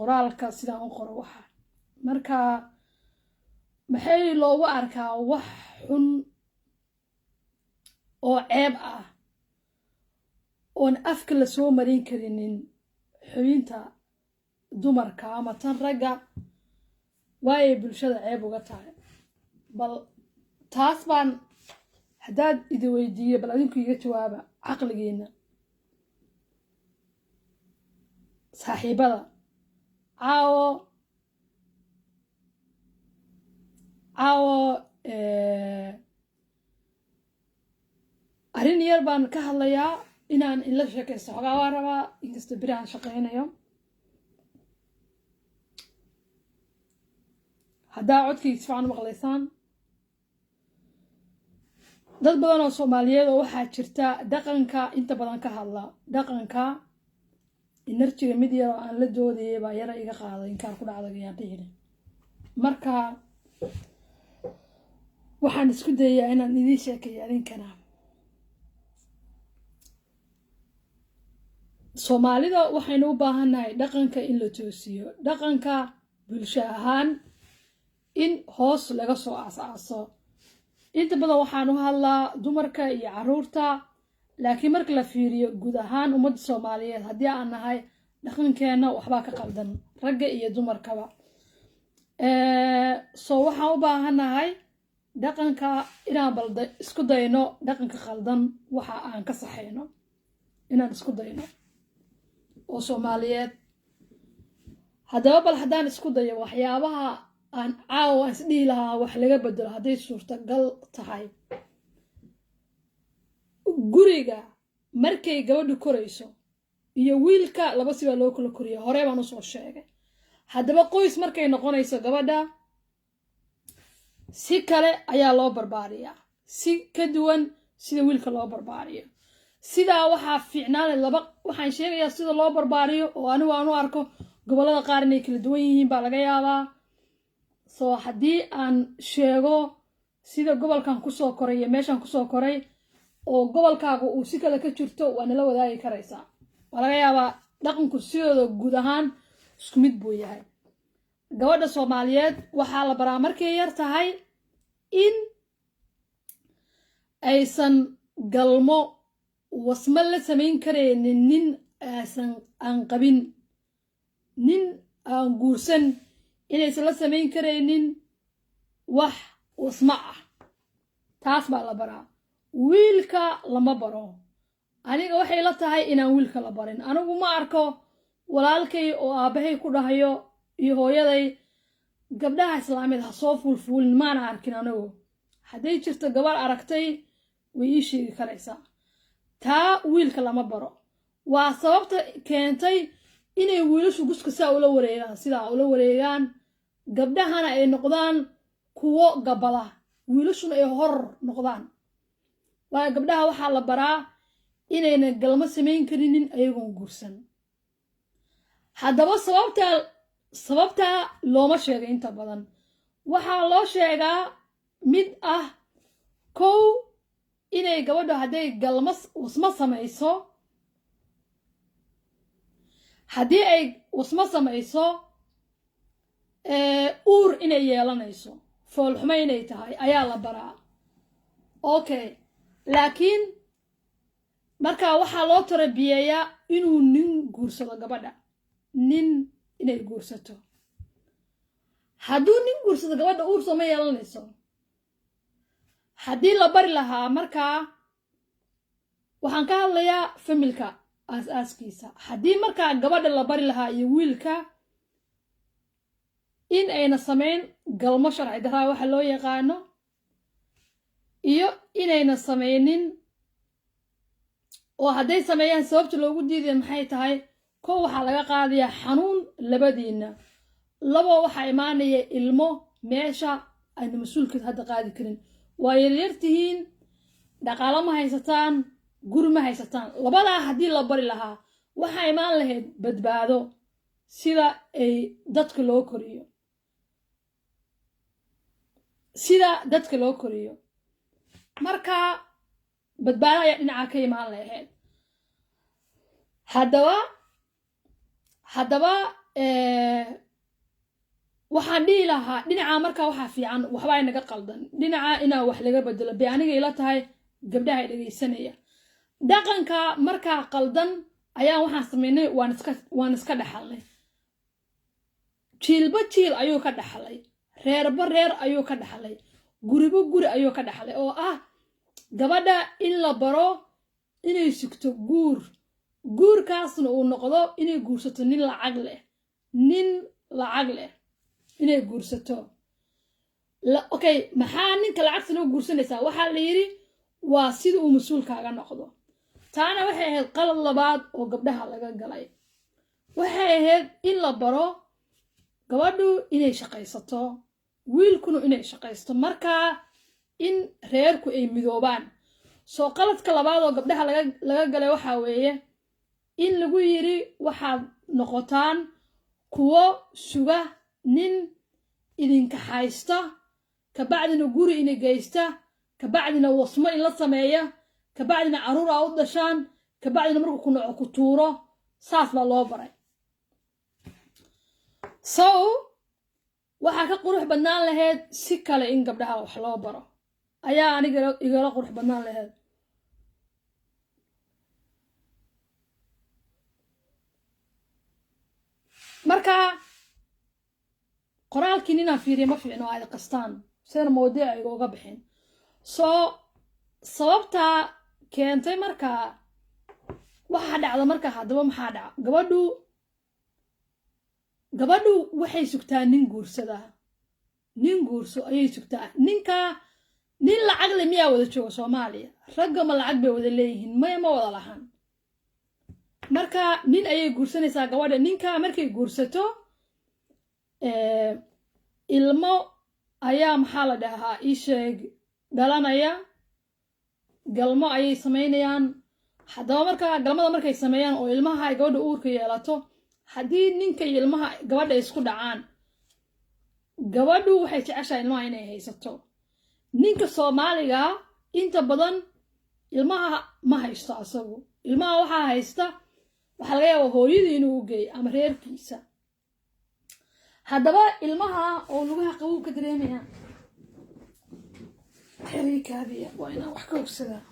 qoraalka sidaan u qoro waxa marka maxay loogu arkaa wax xun oo ceeb ah oon afka la soo marin karinin xubinta dumarka ama tan ragga waayay bulshada ceeb uga tahay bal taas baan haddaad idi weydiiyo bal adinku iga jawaaba caqligiina saaxiibada caawo arrin yar baan ka hadlayaa inaan in la sheekaysto xogaa waa rabaa inkasta beri aan shaqaynayo haddaa codkayga si fiican u maqlaysaan dad badan oo Soomaaliyeed oo waxaa jirta dhaqanka inta badan ka hadla dhaqanka enerjiga mid yar oo aan la doodayay baa yara iga qaaday inkaan ku dhacday ayaan dhihi marka waxaan isku dayaa inaan idin sheekeeyo adinkana Soomaalida waxaynu u baahannahay dhaqanka in la toosiyo dhaqanka bulsho ahaan in hoos laga soo aasaaso inta badan waxaan u hadlaa dumarka iyo carruurta laakiin marka la fiiriyo guud ahaan ummadda Soomaaliyeed haddii aan nahay dhaqankeena waxbaa ka qaldan ragga iyo dumarkaba soo waxaan u baahannahay dhaqanka inaan balda isku dayno dhaqanka qaldan waxa aan ka saxayno inaan isku dayno oo Soomaaliyeed haddaba bal haddaan isku dayo waxyaabaha aan caawa isdhihi lahaa wax laga bedelo hadday suurtagal tahay guriga markay gabadhu korayso iyo wiilka laba si baa loo kala koriyo hore baan usoo sheegay haddaba qoys markay noqonayso gabadha si kale ayaa loo barbaariyaa si ka duwan sida wiilka loo barbaariyo sidaa waxaa fiicnaan laba waxaan sheegayaa sida loo barbaariyo oo anigu aan u arko gobolada qaar inay kala duwan yihiin baa laga yaabaa soo haddii aan sheego sida gobolkan kusoo koray iyo meeshan kusoo koray oo gobolkaaga uu si kale ka jirto waa nala wadaagi karaysaa waa laga yaabaa dhaqanku sidooda guud ahaan isku mid buu yahay gabadha Soomaaliyeed waxaa la baraa markay yar tahay in aysan galmo wasma la samayn karaynin nin aan qabin nin aan guursan inaysan la samayn karaynin wax wasma ah taas baa la baraa wiilka lama baro aniga waxay la tahay inaan wiilka la barin anigu ma arko walaalkay oo aabahay ku dhahayo iyo hooyaday gabdhaha islaamiyad ha soo fulfulin maana arkin anigu hadday jirto gabar aragtay way ii sheegi karaysaa taa wiilka lama baro waa sababta keentay inay wiilashu guska saa ula wareegaan sidaa ula wareegaan gabdhahana ay noqdaan kuwo gabada wiilashuna ay hor noqdaan waa gabdhaha waxaa la baraa inayna galmo samayn karinin ayagoon guursan haddaba sababtaa looma sheegay inta badan waxaa loo sheegaa mid ah kow inay gabadho hadday galmo wasma samayso haddii ay wasma samayso uur inay yeelanayso foolxumo inay tahay ayaa la baraa okay laakiin markaa waxaa loo tarabiyeeyaa inuu nin guursado gabadha nin inay guursato hadduu nin guursado gabadha uur sooma yeelanayso haddii la bari lahaa markaa waxaan ka hadlayaa familka aas-aaskiisa haddii markaa gabadha la bari lahaa iyo wiilka in ayna samayn galmo sharci daraa waxa loo yaqaano iyo inayna samaynin oo hadday sameeyaan sababta loogu diiday maxay tahay kow waxaa laga qaadayaa xanuun labadiina labo waxaa imaanaya ilmo meesha ayna mas-uulkeed hadda qaadi karin waa yaryartihiin dhaqaalo ma haysataan guri ma haysataan labadaa haddii la bari lahaa waxaa imaan lahayd badbaado sida ay dadka loo koriyo markaa badbaado ayaa dhinaca ka imaan lahayd haddaba waxaan dhihi lahaa dhinaca markaa waxaa fiican waxbaa inaga qaldan dhinaca inaa wax laga bedelo bay aniga ila tahay gabdhaha dhageysanaya dhaqanka markaa qaldan ayaa waxaan sameynay waan iska dhaxalnay jiilba jiil ayuu ka dhaxlay reerba reer ayuu ka dhaxlay guriba guri ayuu ka dhaxlay oo ah gabadha in la baro inay sugto guurkaasna uu noqdo inay guursato nin lacag leh inay guursato okay maxaa ninka lacagta loo guursanaysaa waxaa la yiri waa sida uu mas-uulkaaga noqdo taana waxay ahayd qalad labaad oo gabdhaha laga galay waxay ahayd in la baro gabadhu inay shaqaysato wiilkuna inay shaqaysto markaa in reerku ay midoobaan soo qaladka labaad oo gabdhaha laga galay waxaa weeye in lagu yiri waxaad noqotaan kuwo suga nin idinka haysta kabacdina guri ina geysta kabacdina wasmo in la sameeya kabacdina caruur aa u dhashaan kabacdina markuu ku noco ku tuuro saas baa loo baray so waxaa ka qurux badnaan lahayd si kale in gabdhaha wax loo baro ayaa aniga igala qurux badnaan lahayd marka qoraalkii ninaan fiiriya ma fiicno ay qastaan sena mawduuca iga uga bixin soo sababtaa keentay markaa waxaa dhacda markaa haddaba maxaa dhaca gabadhu waxay sugtaa nin guurso ayay sugtaa nin lacag le miyaa wada jooga Soomaaliya ragga ma lacag bay wada leeyihiin ma wada lahaan marka nin ayay guursanaysaa gabadha ninka markay guursato ilmo ayaa maxaa la dhahaa ii sheeg dhalanaya galmo ayay samaynayaan haddaba markaa galmada markay sameeyaan oo ilmaha ay gabadha uurka yeelato haddii ninka iyo ilmaha gabadha isku dhacaan gabadhu waxay jeceshahay ilmaha inay haysato ninka Soomaaliga inta badan ilmaha ma haysto asagu ilmaha waxaa haysta waxaa laga yaabaa hooyadii inuu u geeyo ama reerkiisa haddaba ilmaha oo lugaha qabow ka dareemaya xiriirkaabiya waa inaan wax ka ogsadaa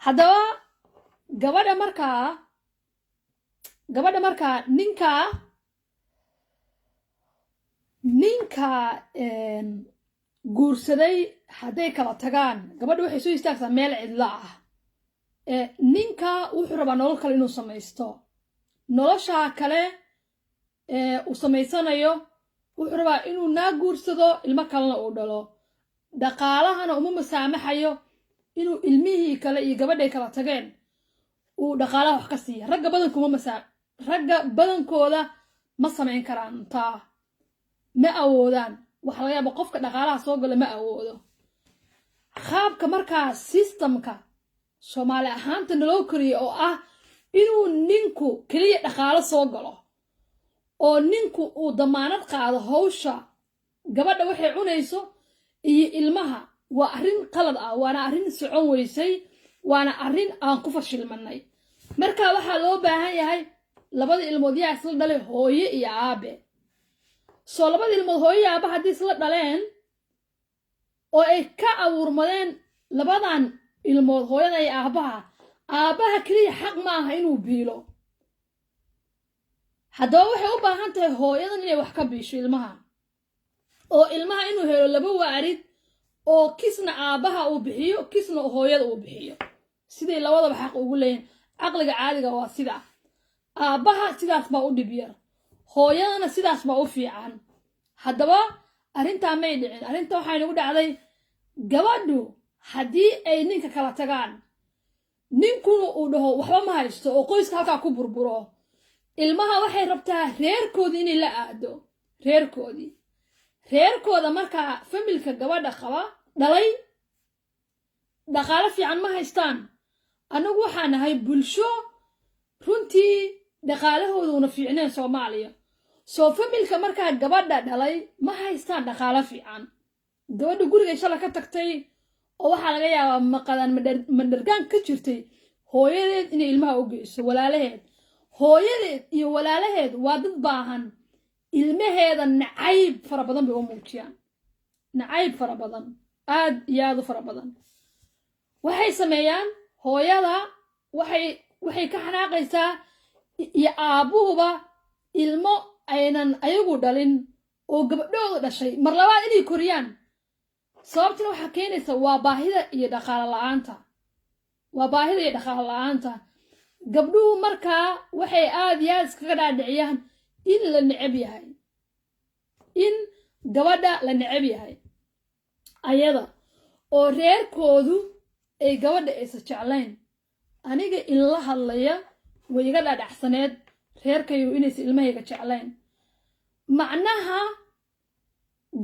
haddaba gabadha markaa ninka guursaday hadday kala tagaan gabadha waxay soo istaagtaa meel cidla ah ninka wuxuu rabaa nolol kale inuu samaysto nolosha kale uu samaysanayo wuxuu rabaa inuu naa guursado ilmo kalena uu dhalo dhaqaalahana uma masaamaxayo inuu ilmihii kale iyo gabadhay kala tageen uu dhaqaalaha wax ka siiya ragga badankooda ma samayn karaan taa ma awoodaan waxa laga yaabaa qofka dhaqaalaha soo gala ma awoodo qaabka markaa systemka Soomaali ahaanta naloo koriyo oo ah inuu ninku kaliya dhaqaalo soo galo oo ninku uu damaanad qaado hawsha gabadha waxay cunayso iyo ilmaha waa arrin qalad ah waana arrin socon weysay waana arrin aan ku fashilmanay marka waxaa loo baahan yahay labada ilmood yaa isla dhalay hooyo iyo aabe soo labada ilmood hooyo iyo aabe haddii isla dhaleen oo ay ka abuurmadeen labadan ilmood hooyada iyo aabaha kaliya xaq ma aha inuu biilo haddaba waxay u baahan tahay hooyadan inay wax ka biisho ilmaha oo ilmaha inuu helo laba waarid oo kisna aabaha uu bixiyo kisna hooyada uu bixiyo siday labadaba xaq ugu leeyihiin caqliga caadiga waa sida aabaha sidaas baa u dhib yar hooyadana sidaas baa u fiican haddaba arrintaa may dhicin arrinta waxay nagu dhacday gabadhu haddii ay ninka kala tagaan ninkuna uu dhaho waxba ma haysto oo qoyska halkaa ku burburo ilmaha waxay rabtaa reerkoodii inay la aado reerkooda markaa familka gabadha qaba dhalay dhaqaalo fiican ma haystaan anagu waxaa nahay bulsho runtii dhaqaalahooda una fiicneen Soomaaliya soo familka markaa gabadha dhalay ma haystaan dhaqaalo fiican gabadha guriga shala ka tagtay oo waxaa laga yaabaa maqadan madhargaan ka jirtay hooyadeed inay ilmaha u geyso walaalaheed hooyadeed iyo walaalaheed waa dad baahan ilmaheeda nacayb fara badan bay u muujiyaan nacayb fara badan aad iyo aad u fara badan waxay sameeyaan hooyada waxay ka xanaaqaysaa iyo aabuhuba ilmo aynan ayagu dhalin oo gabadhooda dhashay mar labaad inay koriyaan sababtuna waxaa keenaysa waa baahida iyo dhaqaale la'aanta gabdhuhu markaa waxay aad iyo aad iskaga dhaadhiciyaan in la necab yahay in gabadha la necab yahay ayada oo reerkoodu ay gabadha aysa jeclayn aniga in la hadlaya way iga dhaadhacsaneed reerkayo inaysa ilmahayga jeclayn macnaha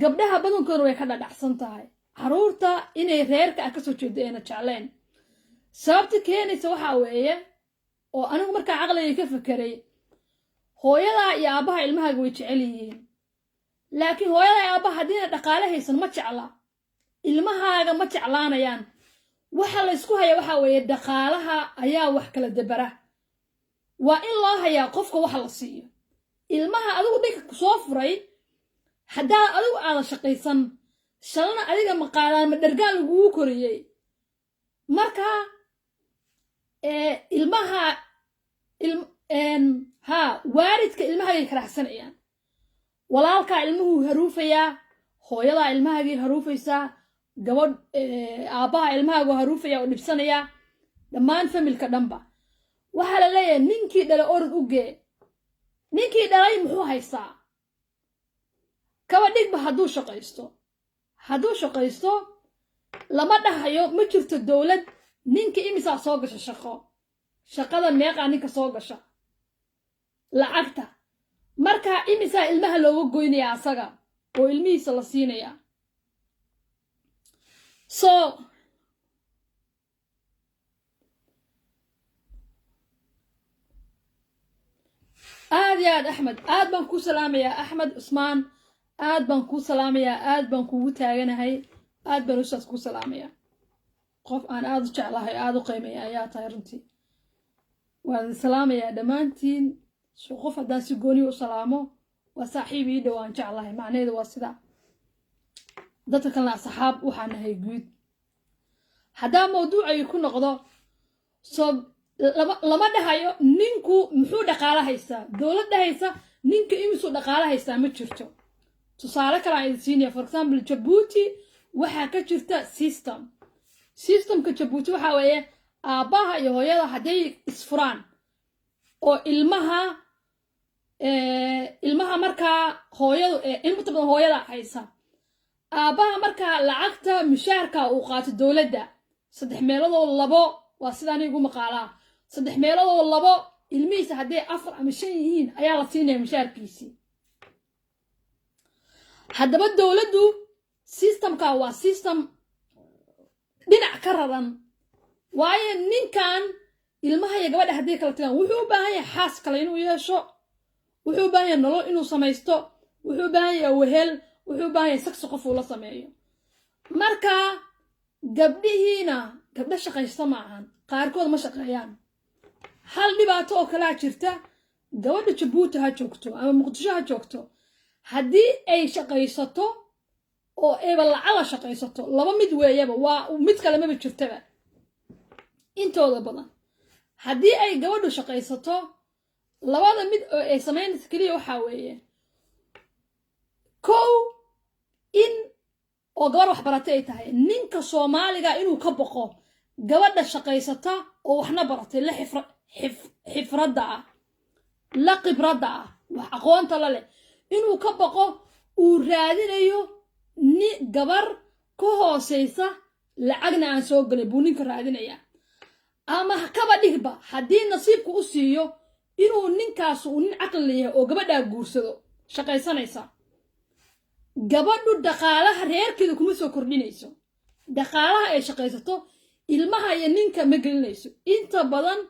gabdhaha badankooda way ka dhaadhacsan tahay caruurta inay reerka ka soo jeedo ayna jeclayn sababta keenaysa waxaa weeye oo anigu markaa caqligay ka fekeray hooyada iyo aabaha ilmahaaga way jecel yihiin laakiin hooyada iyo aabaha haddiina dhaqaale haysan ma jecla ilmahaaga ma jeclaanayaan waxa la isku haya waxaa weeye dhaqaalaha ayaa wax kala dabara waa in loo hayaa qofka waxa la siiyo ilmaha adigu dhanka ku soo furay haddaa adigu aada shaqaysan shalana adiga maqaadaan ma dhargaan lagugu koriyey marka ilmaha waalidka ilmahagay karaxsanayaan walaalkaa ilmuhu haruufayaa hooyadaa ilmahagay haruufaysaa gabadh aabbaha ilmahaagu haruufaya oo dhibsanayaa dhammaan familka dhanba waxaa la leeyahay ninkii dhalay orod u gee ninkii dhalay muxuu haystaa kaba dhigba hadduu shaqaysto lama dhahayo ma jirto dowlad ninka imisaa soo gasha shaqada meeqaa ninka soo gasha lacagta markaa imisaa ilmaha looga goynaya asaga oo ilmihiisa la siinaya so aad ya axmed aad baan ku salaamayaa axmed cusmaan aad baan ku salaamayaa aad baan kugu taaganahay aad baan ushaas ku salaamayaa qof aan aad u jeclahay aad u qiimeeya ayaa tahay runtii waan salaamayaa dhammaantiin qof haddaan si gooni u salaamo waa saaxiib ii dhowaan jeclahay macnaheedu waa sidaa dadka kalena asxaab waxaan nahay guud haddaa mawduucay ku noqdo soo lama dhahayo ninku muxuu dhaqaale haystaa dowlad dhahaysa ninka imisuu dhaqaale haystaa ma jirto tusaale kale aan idin siinaya for example Djibouti waxaa ka jirta systemka Djibouti waxaa weeye aabbaha iyo hooyada hadday isfuraan oo ilmaha markaa hooyadu inta badan hooyada haysa aabbaha markaa lacagta mushaarka uu qaato dowladda 3/2 waa sidaan igu maqaalaa 3/2 ilmihiisa hadday 4 ama 5 yihiin ayaa la siinaya mushaarkiisii haddaba dowladdu systemka waa system dhinac ka raran waayo ninkan ilmaha iyo gabadha hadday kala tagaan wuxuu u baahan yahay xaas kale inuu yeesho wuxuu u baahan yahay nolol inuu samaysto wuxuu u baahan yahay wehel wuxuu u baahan yahay saksi qof uu la sameeyo marka gabdhihiina gabdha shaqaysta ma ahan qaarkood ma shaqeeyaan hal dhibaato oo kalaa jirta gabadha Djibouti ha joogto ama Muqdisho ha joogto haddii ay shaqaysato oo eeba lacala shaqaysato laba mid weeyaba waa mid kale ma jirtaba intooda badan haddii ay gabadhu shaqaysato labada mid oo ay sameynayso kaliya waxaa weeye kow in oo gabar wax baratay ay tahay ninka Soomaaliga inuu ka boqo gabadha shaqaysata oo waxna baratay la xifradda ah la khibradda ah wax aqoonta la leh inuu ka boqo uu raadinayo ni gabar ka hooseysa lacagna aan soo galay buu ninka raadinaya ama kaba dhigba haddii nasiibku u siiyo inuu ninkaas uu nin caqli leeyahay oo gabadha guursado shaqaysanaysa gabadhu dhaqaalaha reerkeeda kuma soo kordhinayso dhaqaalaha ay shaqaysato ilmaha iyo ninka ma gelinayso inta badan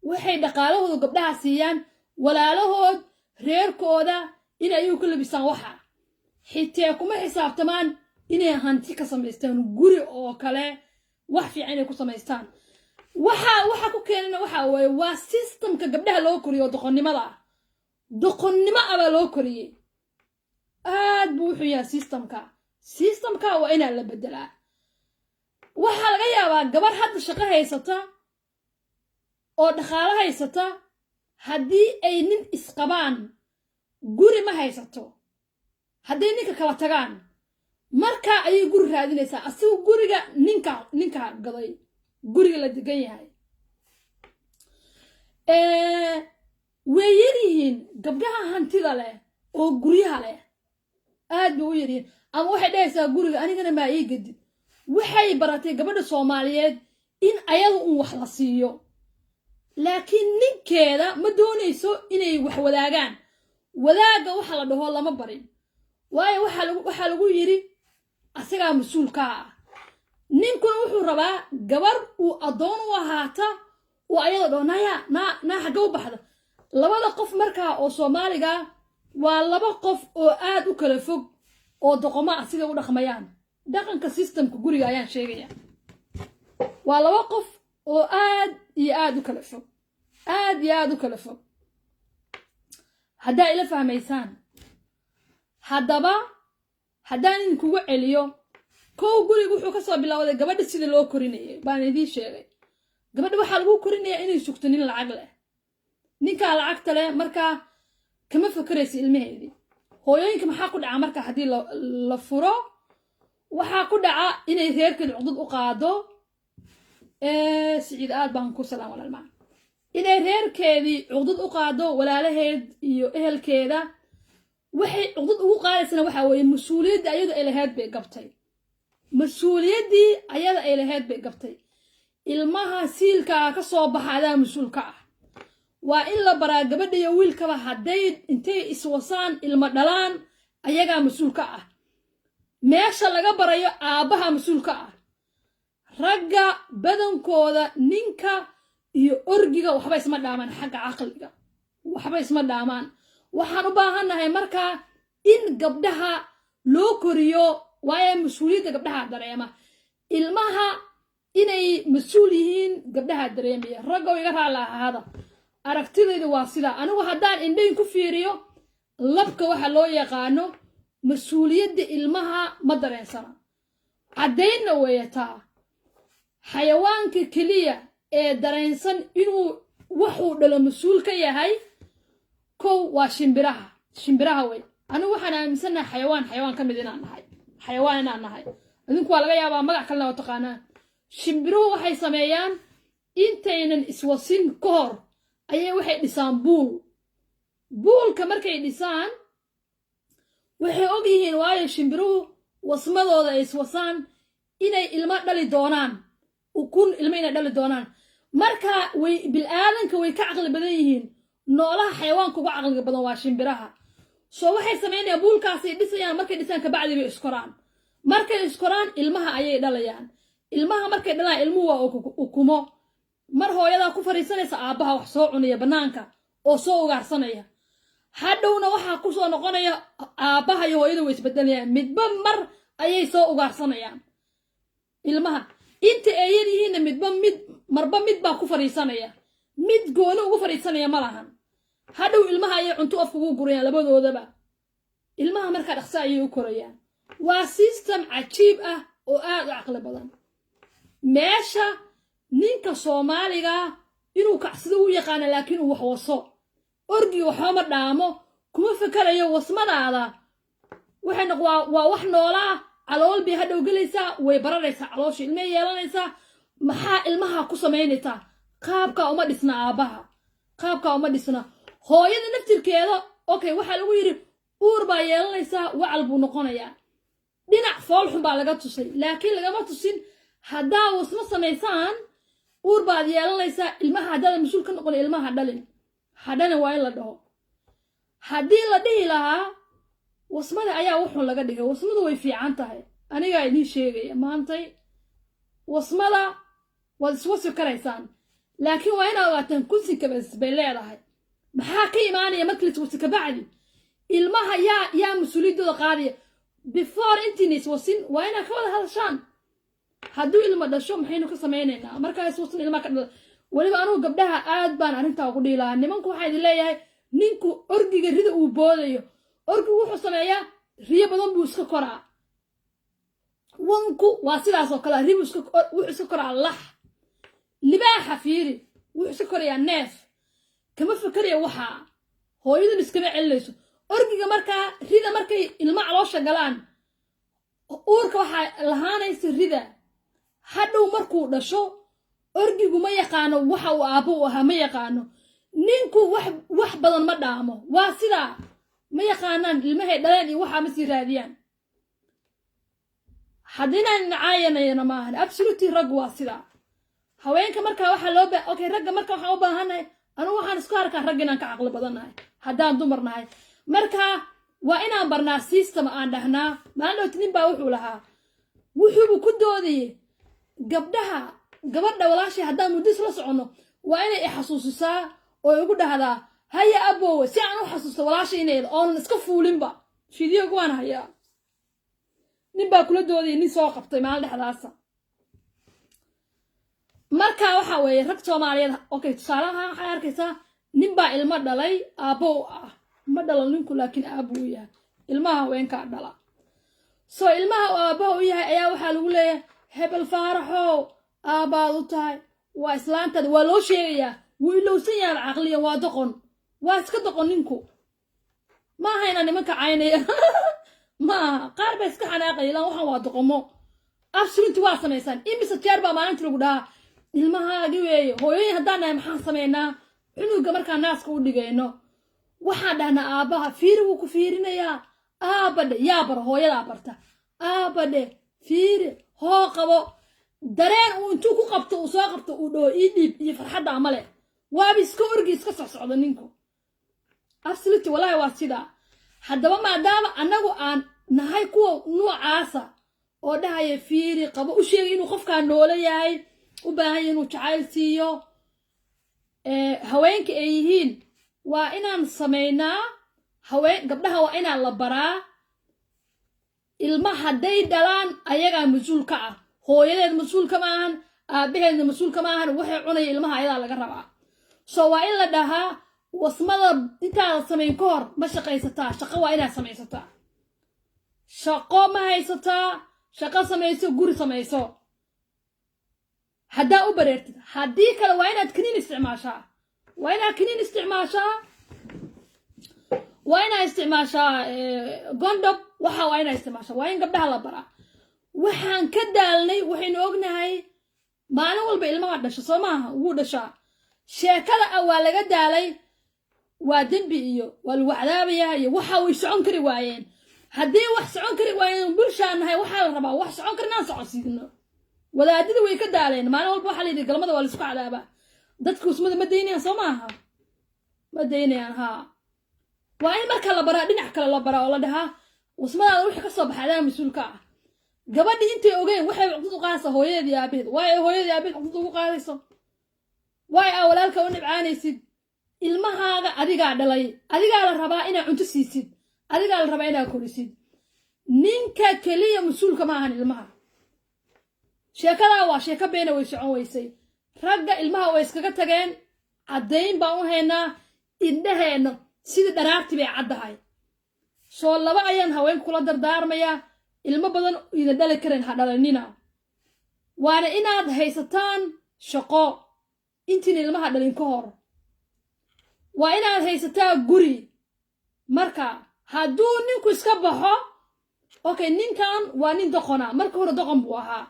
waxay dhaqaalahooda gabdhaha siiyaan walaalahood reerkooda inay u ka labisaan waxa xitaa kuma xisaabtamaan inay hanti ka samaystaan guri oo kale wax fiican ay ku samaystaan waxa ku keenana waxa way waa systemka gabdhaha loo koriyo doqonnimo aba loo koriyay aad buu wuxuu yahay systemka waa in la bedelaa waxa laga yaabaa gabar hadda shaqo haysata oo dhaqaale haysata haddii ay nin isqabaan guri ma haysato haddii ninka kala tagaan markaa ayay guri raadinaysaa asigu guriga ninka gaday guriga la degan yahay way yaryihiin gabdhaha hantida leh oo guryaha leh aad bay u yaryihiin ama waxay dhahaysaa guriga anigana maa ii gadid waxay baratay gabadha Soomaaliyeed in ayadu wax la siiyo laakiin ninkeeda ma doonayso inay wax wadaagaan wadaaga waxa la dhaho lama barin waayo waxa lagu yiri asaga mas'uulka ah ninkuna wuxuu rabaa gabar uu adoon u ahaata oo ayada doonaya na xaga u baxda labada qof markaa oo Soomaaliga waa laba qof oo aad u kala fog oo doqoma asiga u dhaqmayaan dhaqanka systemka guriga ayaan sheegaya waa laba qof oo aad u kala fog hadda ila fahmaysaan haddaba haddaan idinkugu celiyo kow guriga wuxuu ka soo bilowday gabadha sida loo korinayay baan idiin sheegay gabadha waxaa lagu korinayaa inay sugto nin lacag leh ninka lacagta leh markaa kama fakaraysa ilmaheedii hooyooyinka maxaa ku dhaca marka haddii la furo waxaa ku dhaca inay reerkeeda cudud u qaado siciid aad baan ku salaam walaalmaa inay reerkeedii cudud u qaado walaalaheed iyo ehelkeeda waxay cudud ugu qaadaysana waxa weeye mas'uuliyadda ayada ay lahayd bay gabtay ilmaha siilka ka soo baxada mas'uulka ah waa in la baraa gabadha iyo wiilkaba hadday intay iswasaan ilma dhalaan ayaga mas'uulka ah meesha laga barayo aabaha mas'uulka ah ragga badankooda ninka iyo orgiga waxba isma dhaamaan xagga aqliga waxba isma dhaamaan waxaan u baahanahay markaa in gabdhaha loo koriyo waayo mas'uuliyadda gabdhaha dareema ilmaha inay mas'uul yihiin gabdhaha dareemaya ragga iga raala ahaada aragtidayda waa sida anigu haddaan indhayn ku fiiriyo labka waxa loo yaqaano mas'uuliyadda ilmaha ma dareensana caddaynna weeyataa xayawaanka keliya ee dareensan inuu wuxuu dhalo mas'uul ka yahay kow waa shimbiraha way anigu waxaan aaminsanahay xayawaan ka mid inaan nahay idinku waa laga yaabaa magac kalena oo taqaanaa shimbiruhu waxay sameeyaan intaynan iswasin ka hor ayay waxay dhisaan buulka markay dhisaan waxay og yihiin waayo shimbiruhu wasmadooda ay iswasaan inay ilma dhali doonaan ukun ilma inay dhali doonaan marka bilaadanka way ka caqli badan yihiin noolaha xayawaanka ugu caqliga badan waa shimbiraha soo waxay sameynayaan buulkaasay dhisayaan markay dhisaan kabacdi bay iskoraan markay iskoraan ilmaha ayay dhalayaan ilmaha markay dhalaan ilmuhu waa ukumo mar hooyadaa ku fariisanaysa aabbaha wax soo cunaya bannaanka oo soo ugaarsanaya hadhowna waxaa ku soo noqonaya aabbaha iyo hooyada way isbedelayaan midba mar ayay soo ugaarsanayaan ilmaha inta ay yar yihiinna marba mid baa ku fariisanaya mid gooni ugu fariisanaya ma lahan hadhow ilmaha ayay cunto afka ugu gurayaan labadoodaba ilmaha markaa dhaqso ayay u korayaan waa system cajiib ah oo aad u caqli badan meesha ninka Soomaaliga inuu kacsado u yaqaan laakiin uu wax waso orgi waxba ma dhaamo kuma fakarayo wasmadaada waxay waa wax noolaa calool bay hadhow galaysaa way bararaysaa caloosha ilmaha yeelanaysaa maxaa ilmaha ku samaynaysaa qaabka uma dhisna aabaha qaabka uma dhisna hooyada naftirkeeda okay waxa lagu yiri uur baa yeelanaysaa wacal buu noqonayaa dhinac fool xun baa laga tusay laakiin lagama tusin haddaa wasma samaysaan uur baad yeelanaysaa ilmaha haddada mas'uul ka noqon ilmaha dhalin hadhana waa in la dhaho haddii la dhihi lahaa wasmada ayaa wuxuun laga dhigay wasmadu way fiican tahay anigaa idiin sheegaya maantay wasmada waad iswasi karaysaan laakiin waa inaad ogaataan kunsinka bas bay leedahay maxaa ka imaanaya markii liswasi ka bacdi ilmaha yaa mas-uuliyaddooda qaadaya before intiina iswasin waa inaad ka wada hadashaan hadduu ilma dhasho maxaynu ka samaynaynaa markaas uusan ilma ka dhal waliba anugu gabdhaha aad baan arrintaa ugu dhiilaa nimanku waxaa idin leeyahay ninku orgiga rida uu boodayo orgigu wuxuu sameeyaa riyo badan buu iska koraa wanku waa sidaas oo kale ribu wuxuu iska koraa lax libaaxa fiiri wuxuu iska korayaa neef kama fikiraya waxaa hooyadan iskama celinayso orgiga markaa rida markay ilma caloosha galaan uurka waxaa lahaanaysa rida hadhow markuu dhasho orgigu ma yaqaano waxa uu aabbo u ahaa ma yaqaano ninku wax badan ma dhaamo waa sidaa ma yaqaanaan ilmahay dhaleen iyo waxaa ma sii raadiyaan haddinaan nacaayanayana maahan absolutely raggu waa sidaa haweenka markaa waxaa loo okay ragga marka waxaan u baahannahay anugu waxaan isku arkaa ragga inaan ka caqli badannahay haddaan dumar nahay marka waa inaan barnaa system aan dhahnaa maalin nin baa wuxuu lahaa wuxuubu ku doodayay gabadha walaashay haddaan muddis la soconno waa inay ixasuusisaa oo igu dhahdaa haya aboowe si aan u xasuusto walaashayneeda oonan iska fuulinba fideogu waan hayaa nin baa kula doodayay nin soo qabtay maalin dhexdaasa marka waxa weeye rag Soomaaliyeed okay tusaalaha waxay arkaysaa nin baa ilmo dhalay aabbo ah ma dhalan ninku laakiin aabbo u yahay ilmaha haweenka dhala soo ilmaha aabbo u yahay ayaa waxaa lagu leeyahay hebel faaraxow aabaad u tahay waa islaantada waa loo sheegayaa wuu ilowsan yahay caqliyan waa doqon waa iska doqon ninku ma hayna nimanka caynaya ma qaar bay iska xanaaqayaan waxaan waa doqomo absolute waa sameeysan imisa jeer baa maalintii lagu dhahaa ilmahaagi weeye hooyooyin haddaan nahay maxaan sameynaa cunuga markaa naaska u dhigayno waxaan dhahnaa aabbaha fiiri wuu ku fiirinayaa aabadhe yaa bara hooyadaa barta aabadhe fiiri hoo qabo dareen uu intuu ku qabto uu soo qabto uu dhaho ii dhiib iyo farxadda amale waaba iska orgi iska socsocdo ninku absolute wallaahi waa sidaa haddaba maadaama annagu aan nahay kuwa noocaasa oo dhahaya fiiri qabo u sheegay inuu qofkaa noolo yahay u baahan inuu jacayl siiyo haweenka ay yihiin waa inaan sameynaa gabdhaha waa inaan la baraa ilma hadday dhalaan ayagaa mas-uul ka ah hooyadeed mas-uul ka maahan aabbaheedna mas-uul ka maahan waxay cunaya ilmaha ayadaa laga rabaa soo waa in la dhahaa wasmada intaada samayn ka hor ma shaqaysataa shaqo waa inaad samaysataa shaqo ma haysataa shaqo samayso guri samayso haddaa u bareertid haddii kale waa inaad kaniin isticmaashaa waa inaad isticmaashaa gondob waxa waa inaad isticmaashaa waa in gabdhaha la baraa waxaan ka daalnay waxaynu ognahay maalin walba ilmaha dhasha soo maaha wuu dhashaa sheekada ah waa laga daalay waa dembi iyo waa lagu cadaabayaa iyo waxa way socon kari waayeen haddii wax socon kari waayeen bulshaan nahay waxaa la rabaa wax socon karnaan socodsiino wadaadada way ka daaleen maalin walba waxaa layidhi galmada waa laisku cadaabaa dadka usmada ma daynayaan soo maaha ma daynayaan haa waa in marka la baraa dhinac kale la baraa oo la dhahaa usmadaada wixii ka soo baxay adaa mas-uulka ah gabadhii intay ogeen waxay cuqdad u qaadaysaa hooyadeedii aabaheed waay hooyadii aabaheed cuqdad ugu qaadayso waay aa walaalka u nibcaanaysid ilmahaaga adigaa dhalay adigaa la rabaa inaad cunto siisid adigaa la rabaa inaad korisid ninka keliya mas-uulka ma ahan ilmaha sheekadaa waa sheeko beena way socon weysay ragga ilmaha way iskaga tageen caddayn baan u haynaa indhaheenna sidii dharaartii bay caddahay soo laba ayaan haweenka kula dardaarmayaa ilmo badan idan dhali karen ha dhalanina waana inaad haysataan shaqo intiin ilmaha dhalin ka hor waa inaad haysataa guri marka hadduu ninku iska baxo okay ninkan waa nin doqona marka hore doqon buu ahaa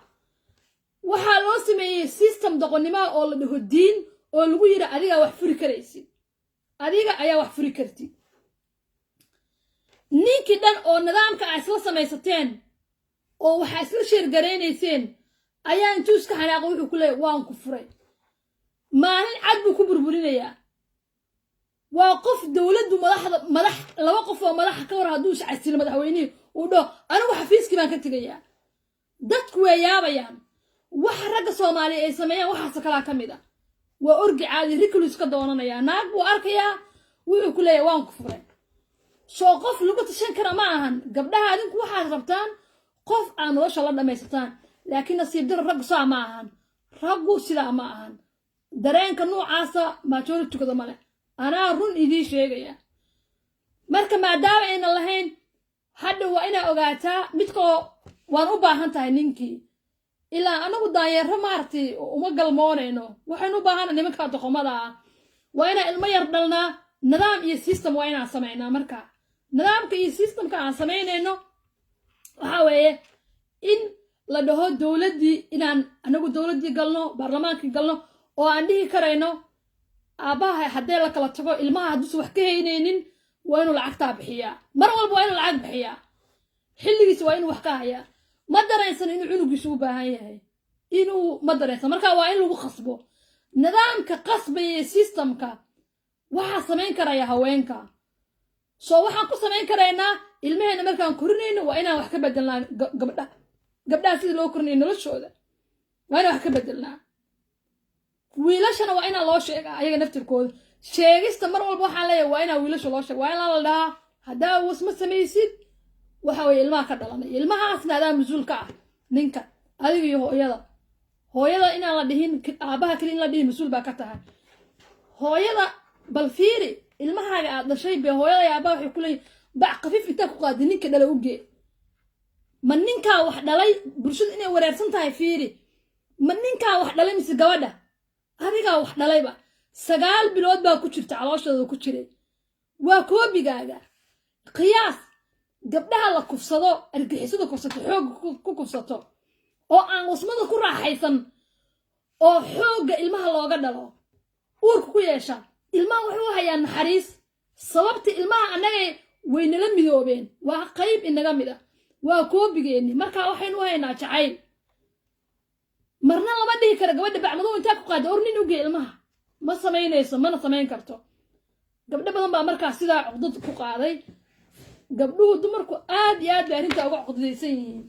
waxaa loo sameeyey system doqonnimoa oo la dhaho diin oo lagu yidhi adigaa wax furi karaysid adiga ayaa wax furi kartid ninkii dhan oo nidaamka a isla samaysateen oo waxaa isla sheergaraynayseen ayaa intuu iska xanaaqo wuxuu ku leeyahy waan ku furay maalin cad buu ku burburinayaa waa qof dowladdu madax laba qof oo madaxa ka hor hadduu iscasilo madaxweynihii uu dhaho anigu xafiiskii baan ka tegayaa dadku way yaabayaan waxa ragga Soomaaliya ay sameeyaan waxaas kala ka mid ah waa orgi caadi riklis ka doonanayaa naag buu arkayaa wuxuu ku leeyahay waan ku furay soo qof lagu tashan kara ma ahan gabdhaha adinku waxaad rabtaan qof aan nolosha la dhamaysataan laakiin nasiib dar rag saa ma ahan raggu sidaa ma ahan dareenka noocaasa majoritikooda male anaa run idii sheegaya marka maadaama aynan lahayn hadda waa inaa ogaataa midkoo waan u baahan tahay ninkii ilaa anagu daanyeero maartay uma galmoonayno waxaynu u baahana nimanka doqomada ah waa inaa ilmo yar dhalnaa nidaam iyo system waa inaan samaynaa marka nidaamka iyo systemka aan samaynayno waxa weeye in la dhaho dowladdii inaan anagu dowladdii galno baarlamaankii galno oo aan dhihi karayno aabbaha haddee la kala tago ilmaha hadduusan wax ka haynaynin waa inuu lacagtaa bixiyaa mar walba waa inuu lacag bixiyaa xilligiisa waa inuu wax ka hayaa ma dareensan inuu cunugiisu u baahan yahay inuu ma dareensan marka waa in lagu khasbo nidaamka qasbaya systemka waxaa samayn karaya haweenka soo waxaan ku samayn karaynaa ilmaheena markaan korinayno waa inaan wax ka bedelnaa gabdhaha sidii loo korinayo noloshooda waa inaan wax ka bedelnaa wiilashana waa inaan loo sheegaa ayaga naftirkooda sheegista mar walba waxaan leeyahay waa inaan wiilasha loo sheega waa inaan la dhahaa haddaa wasma samaysid waxa weeye ilmaha ka dhalanaya ilmahaasna adaa mas-uul ka ah ninka adiga iyo hooyada inaan la dhihin aabaha keli in la dhihin mas-uul baa ka tahay hooyada bal fiiri ilmahaaga aad dhashay bee hooyada iyo aabaha waxay ku leeyihin bac qafiif intaa ku qaadi ninka dhala u gee ma ninkaa wax dhalay bulshada inay wareersan tahay fiiri ma ninkaa wax dhalay mise gabadha adigaa wax dhalayba 9 bilood baa ku jirta calooshooda ku jiray waa koobigaaga qiyaas gabdhaha la kufsado argixisada kufsato xoog ku kufsato oo aan wasmada ku raaxaysan oo xoogga ilmaha looga dhalo uurku ku yeesha ilmaha wuxuu hayaa naxariis sababta ilmaha annagay waynala midoobeen waa qayb inaga mid ah waa koobigeenni markaa waxaynu haynaa jacayl marna lama dhihi kara gabadha bacmaduu intaa ku qaada or nin u gee ilmaha ma samaynayso mana samayn karto gabdho badan baa markaa sidaa cuqdad ku qaaday gabdhuhu dumarku aad iyo aad bay arrintaa uga cuqdadaysan yihiin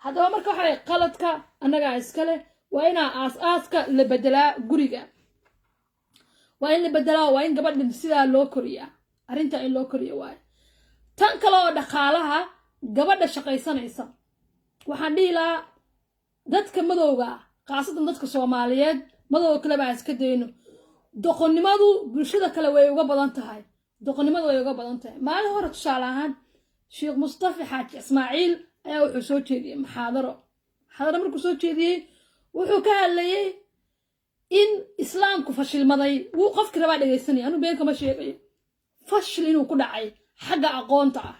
haddaba marka waxay qaladka annagaa iskale waa inaa aas-aaska la bedelaa guriga waa in la bedelaa waa in gabadhan sidaa loo koriyaa arrintaa in loo koriyo waayo tan kale oo dhaqaalaha gabadha shaqaysanaysa waxaan dhihi lahaa dadka madowga ah khaasatan dadka soomaaliyeed madowga kale baa iska dayno doqonnimadu bulshada kale way uga badan tahay doqonnimadu way uga badan tahay maalin hore tusaale ahaan sheekh mustafa xaaji ismaaciil ayaa wuxuu soo jeediyey muxaadaro markuu soo jeediyey wuxuu ka hadlayay in islaamku fashilmaday wuu qofkii rabaa dhegaysanaya anuu been kama sheegayo fashil inuu ku dhacay xagga aqoonta ah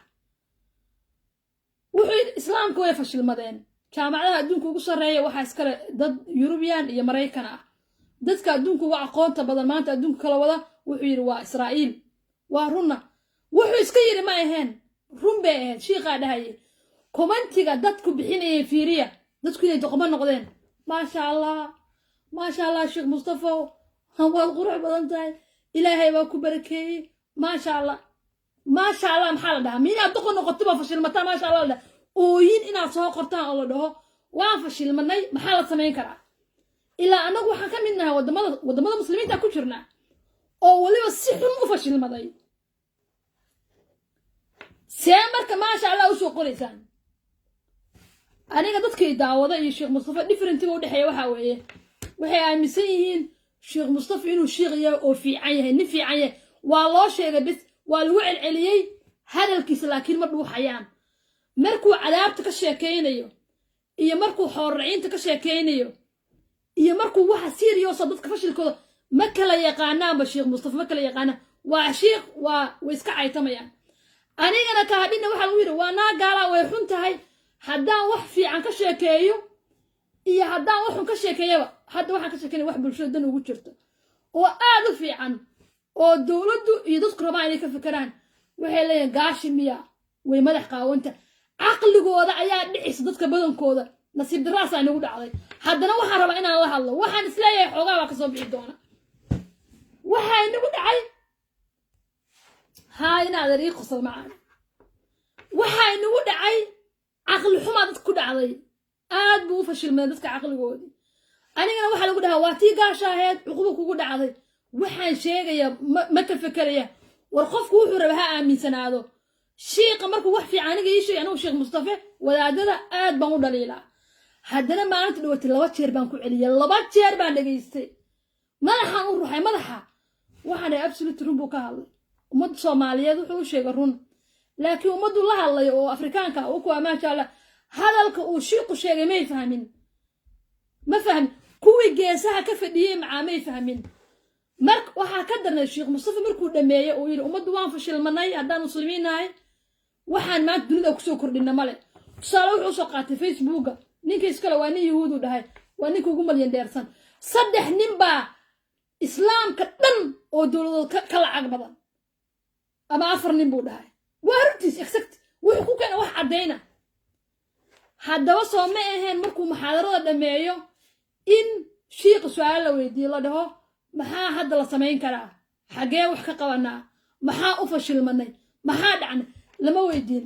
wuxuu yidhi islaamku way fashilmadeen jaamacadaha adduunka ugu sarreeya waxaa iskale dad yurubiyan iyo maraykan ah dadka adduunka uga aqoonta badan maanta adduunka kala wada wuxuu yidhi waa israa'iil waa runna wuxuu iska yidhi ma ahayn run bay ahayd shiiqaa dhahayay komantiga dadku bixinayay fiiriya dadku inay doqomo noqdeen maasha allah sheekh mustafa waad qurux badan tahay ilaahay baa ku barakeeyey maasha allah maxaa la dhahaa miinaad doqon noqoto baa fashilmataa maasha allah la dhaha ooyin inaad soo qortaan oo la dhaho waan fashilmanay maxaa la samayn karaa ilaa annagu waxaan ka mid nahay waddamada muslimiinta ku jirnaa oo weliba si xun u fashilmaday see marka maasha allah u soo qoraysaan aniga dadkay daawada iyo sheekh mustafa differentiga u dhexeeya waxaa weeye waxay aaminsan yihiin sheekh mustafa inuu sheekh yahay oo fiican yahay nin fiican yahay waa loo sheegay bis waa lagu celceliyey hadalkiisa laakiin ma dhuuxayaan markuu cadaabta ka sheekaynayo iyo markuu xoorraciinta ka sheekaynayo iyo markuu waxa siiriyoosa dadka fashilkooda ma kala yaqaanaanba sheekh mustafa ma kala yaqaanaan waa sheekh way iska caytamayaan anigana ka hadhina waxa lagu yidhi waa naa gaalaa way xun tahay haddaan wax fiican ka sheekeeyo iyo haddaan wax xun ka sheekeeyaba hadda waxaan ka sheekeynaya wax bulshada dan ugu jirto oo aad u fiican oo dowladdu iyo dadku rabaan inay ka fikiraan waxay leeyihin gaashi miya way madax qaawanta caqligooda ayaa dhicisa dadka badankooda nasiib daraasaa inagu dhacday haddana waxaan rabaa inaan la hadlo waxaan isleeyahay xoogaa baa kasoo bixi doona waxaa inagu dhacay haa inaad arii qosol macaan waxaa inagu dhacay caqli xumaa dadka ku dhacday aad buu u fashilmay dadka caqligoodii anigana waxaa lagu dhahaa waa tii gaasha ahayd cuquba kugu dhacday waxaan sheegaya ma ka fekeraya war qofku wuxuu raba ha aaminsanaado shiiqa markuu wax fiican aniga ii sheegay anigu sheekh mustafa wadaadada aad baan u dhaliilaa haddana maalinta dhawatay 2 jeer baan ku celiyay 2 jeer baan dhageystay madaxaan u ruxay madaxa waxaan absolute run buu ka hadlay ummadda Soomaaliyeed wuxuu u sheegay run laakiin ummaddu la hadlay oo Afrikaanka oo ku amaasha Allah hadalka uu shiiqu sheegay ma fahmin ما فهم كوي جيسها كفديه مع ما يفهمين مرك وحا كدرنا الشيخ مصطفى مركو دميه ويل امد وان فشل مناي هدان مسلمين هاي waxaan maanta dunida ku soo kordhina male tusaale wuxuu soo qaatay Facebook ninka iskala waa nin yahuud u dhahay waa ninka ugu malyan dheersan saddex nin baa islaamka dhan oo dowladda ka lacag badan ama 4 nin buu dhahay waa runtiis exact wuxuu ku keenay wax cadeyna haddaba soo ma ahayn markuu muxaadarada dhameeyo in shiiq su'aal la weydiiyo la dhaho maxaa hadda la sameyn karaa xagee wax ka qabanaa maxaa u fashilmanay maxaa dhacnay lama weydiin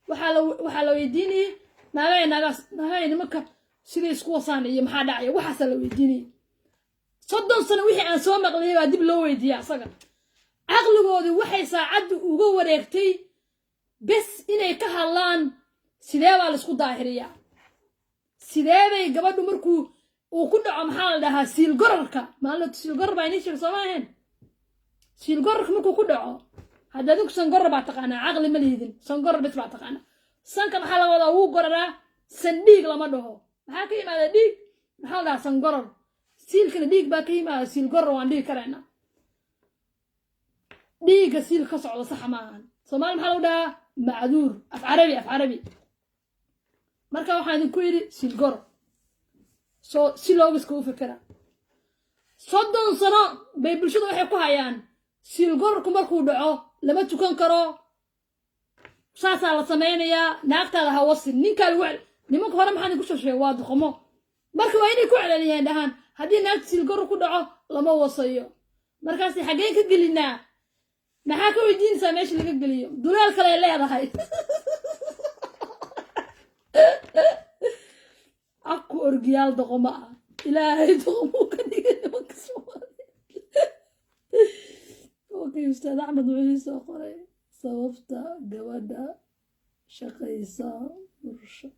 waxa la weydiinay naagay nimanka sidii isku wasaan iyo maxaa dhacay waxaas la weydiinay 30 sano wixii aan soo maqlay baa dib loo weydiiyay asaga aqligoodii waxay saacadu uga wareegtay bes inay ka hadlaan sidee baa la isku daahiriyaa sidee bay gabadhu markuu uu ku dhaco maxaa la dhahaa siil gororka maalinta siil goror baa inii sheeg Soomaaliyeed siil gororka markuu ku dhaco hadda adigu san goror baa taqaanaa aqli ma liidin san goror bas baa taqaanaa sanka maxaa la wadaa uu gororaa san dhiig lama dhaho maxaa ka yimaada dhiig maxaa la dhahaa san goror siilkana dhiig baa ka yimaada siil goror waan dhiig karaynaa dhiigga siil ka socdo sax maahan Soomaali maxaa lagu dhahaa macduur af carabi marka waxaan idinku yiri siil goror soo si looga isku fikira 30 sano bay bulshada waxay ku hayaan siil gororku markuu dhaco lama tukan karo saasa la sameeynaya naagtaada ha wasin ninka lagu nimanka hore maxaan ku sheegay waa duqmo marka waa inay ku celinayaan dhahan hadii naagta siil goror ku dhaco lama wasayo markaas xagee ka gelinaa maxaa ka weydiinaysaa meesha laga geliyo dulaal kale leedahay aku orgiyaal doqoma ilaahay doqomo ka dhigay nimanka Soomaaliyeed okay ustaad Axmed wuxuu soo qoray sababta gabadha shaqaysa mursha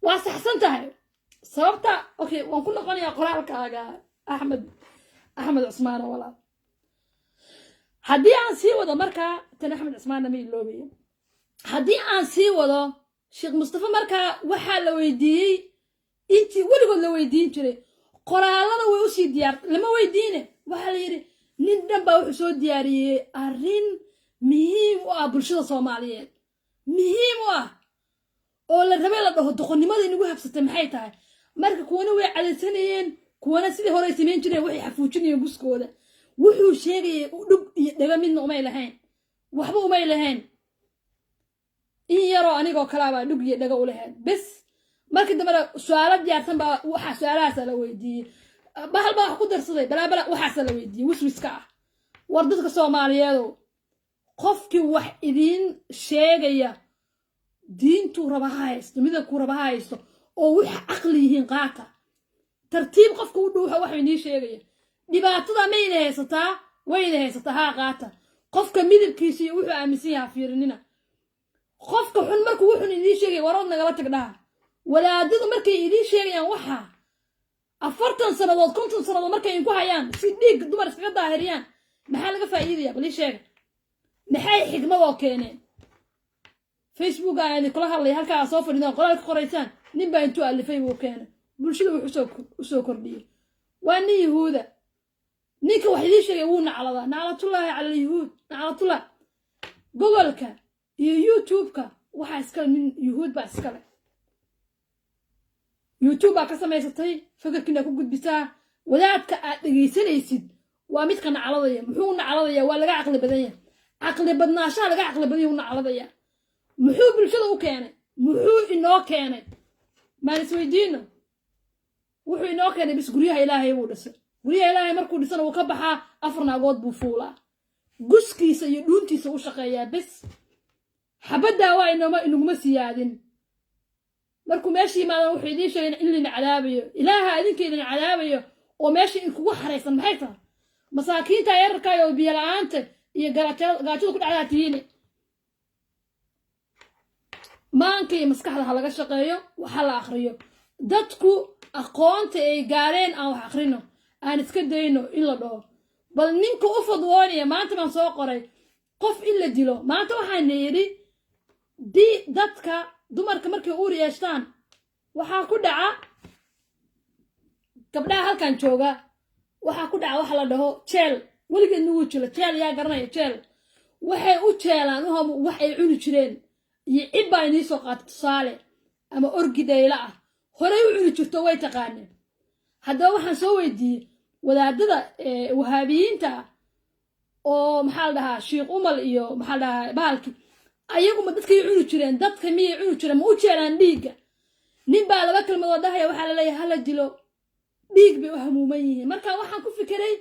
waa saxsan tahay sababta okay waan ku noqonayaa qoraalkaaga Axmed Cusmaan walaal haddii aan sii wado markaa tan Axmed Cusmaan ma iloobayo haddii aan sii wado Sheekh Mustafa markaa waxaa la weydiiyey intii weligood la weydiin jiray qoraalada way u sii diyaar lama weydiine waxaa la yidhi nin dhan baa wuxuu soo diyaariyey arrin muhiim u ah bulshada Soomaaliyeed muhiim u ah oo la rabay la dhaho doqonnimada inagu habsatay maxay tahay marka kuwana way cadaysanayeen kuwana sidii hore sameyn jireen waxay xafuujinayeen buskooda wuxuu sheegay dhub iyo dhaga midna uma ilahayn waxba uma ilahayn in yaro anigoo kala baa dhug iyo dhaga u lahayn bes markii dambe su'aalo diyaarsan baa waxa su'aalahaas la weydiiyay bahal baa wax ku darsaday bala waxaas la weydiiyay wiswiska ah war dadka Soomaaliyeed qofkii wax idin sheegaya diintu rabaha haysto midabku rabaha haysto oo wax aqli yihiin qaata tartiib qofku u dhuuxa wax inii sheegaya dhibaatada ma ina haysataa way ina haysataa ha qaata qofka midabkiisa iyo wuxuu aaminsan yahay fiirinina qofka xun markuu wuxuu inii sheegay warood nagala tagdhaa walaadadu markay idin sheegayaan waxa 40 sanadood 50 sanadood markay ku hayaan si dhiig dumar iskaga daahiriyaan maxaa laga faa'iidayaa bal sheeg maxay xigmad oo keeneen Facebook aan kula hadlay halka soo fadhiyo qoraalka qoraysaan nin baa intuu alifay uu keenay bulshada wuxuu soo kordhiyay waa nin yahuuda ninka wax idin sheegay wuu naclada naclatullaahi cala yahuud naclatullah gobolka iyo YouTube-ka waxa iska nin yahuud baa iska leh YouTube ka samaysatay fikirkina ku gudbisaa wadaadka aad dhageysanaysid waa mid ka nacladaya muxuu nacladaya waa laga aqli badan yahay aqli badnaasha laga aqli badan yahay nacladaya muxuu bulshada u keenay muxuu inoo keenay maan isweydiino wuxuu inoo keenay bis guryaha Ilaahay uu dhisay guryaha Ilaahay markuu dhisana uu ka baxaa 4 naagood buu fuulaa guskiisa iyo dhuuntiisa u shaqeeyaa bis xabada waa inaguma siyaadin markuu meeshii imaadaan wuxuu idin sheegay in la cadaabayo Ilaaha idinka idin cadaabayo oo meeshii in kugu xareysan maxay tahay مساكين تاير كايو بيلا أنت يقاتل كل عاداتيني ما أنكي مسكح لها لقى شقيو وحلا آخريو دتكو أقوانت أي قارين أو آخرينو أنا تكدينو إلا دو بل نينكو أفضواني ما أنت من سوقري قف إلا ديلو ما أنت وحان نيري دي دتكا دمرك مركي أوري يشتان وحا كدعا قبلها هل كان شوغا وحا كدعا وحلا دهو تشيل ولقى نوجل تشيل يا قرنية تشيل waxay u jeelaan waxay cuni jireen iyo cibba inay soo qaat tusaale ama orgidayla ah horay u cuni jirto way taqaaneen hadda waxaan soo weydiiyay wadaadada wahaabiyiinta oo maxaa la dhahaa sheekh umal iyo maxaa la dhahaa baalki ayagu ma dadkay cuni jireen dadka miyay cuni jireen ma u jeelaan dhiigga nin baa laba kalmadood dhahaya waxaa la leeyahay hala dilo dhiig bay u hamuuman yihiin marka waxaan ku fikiray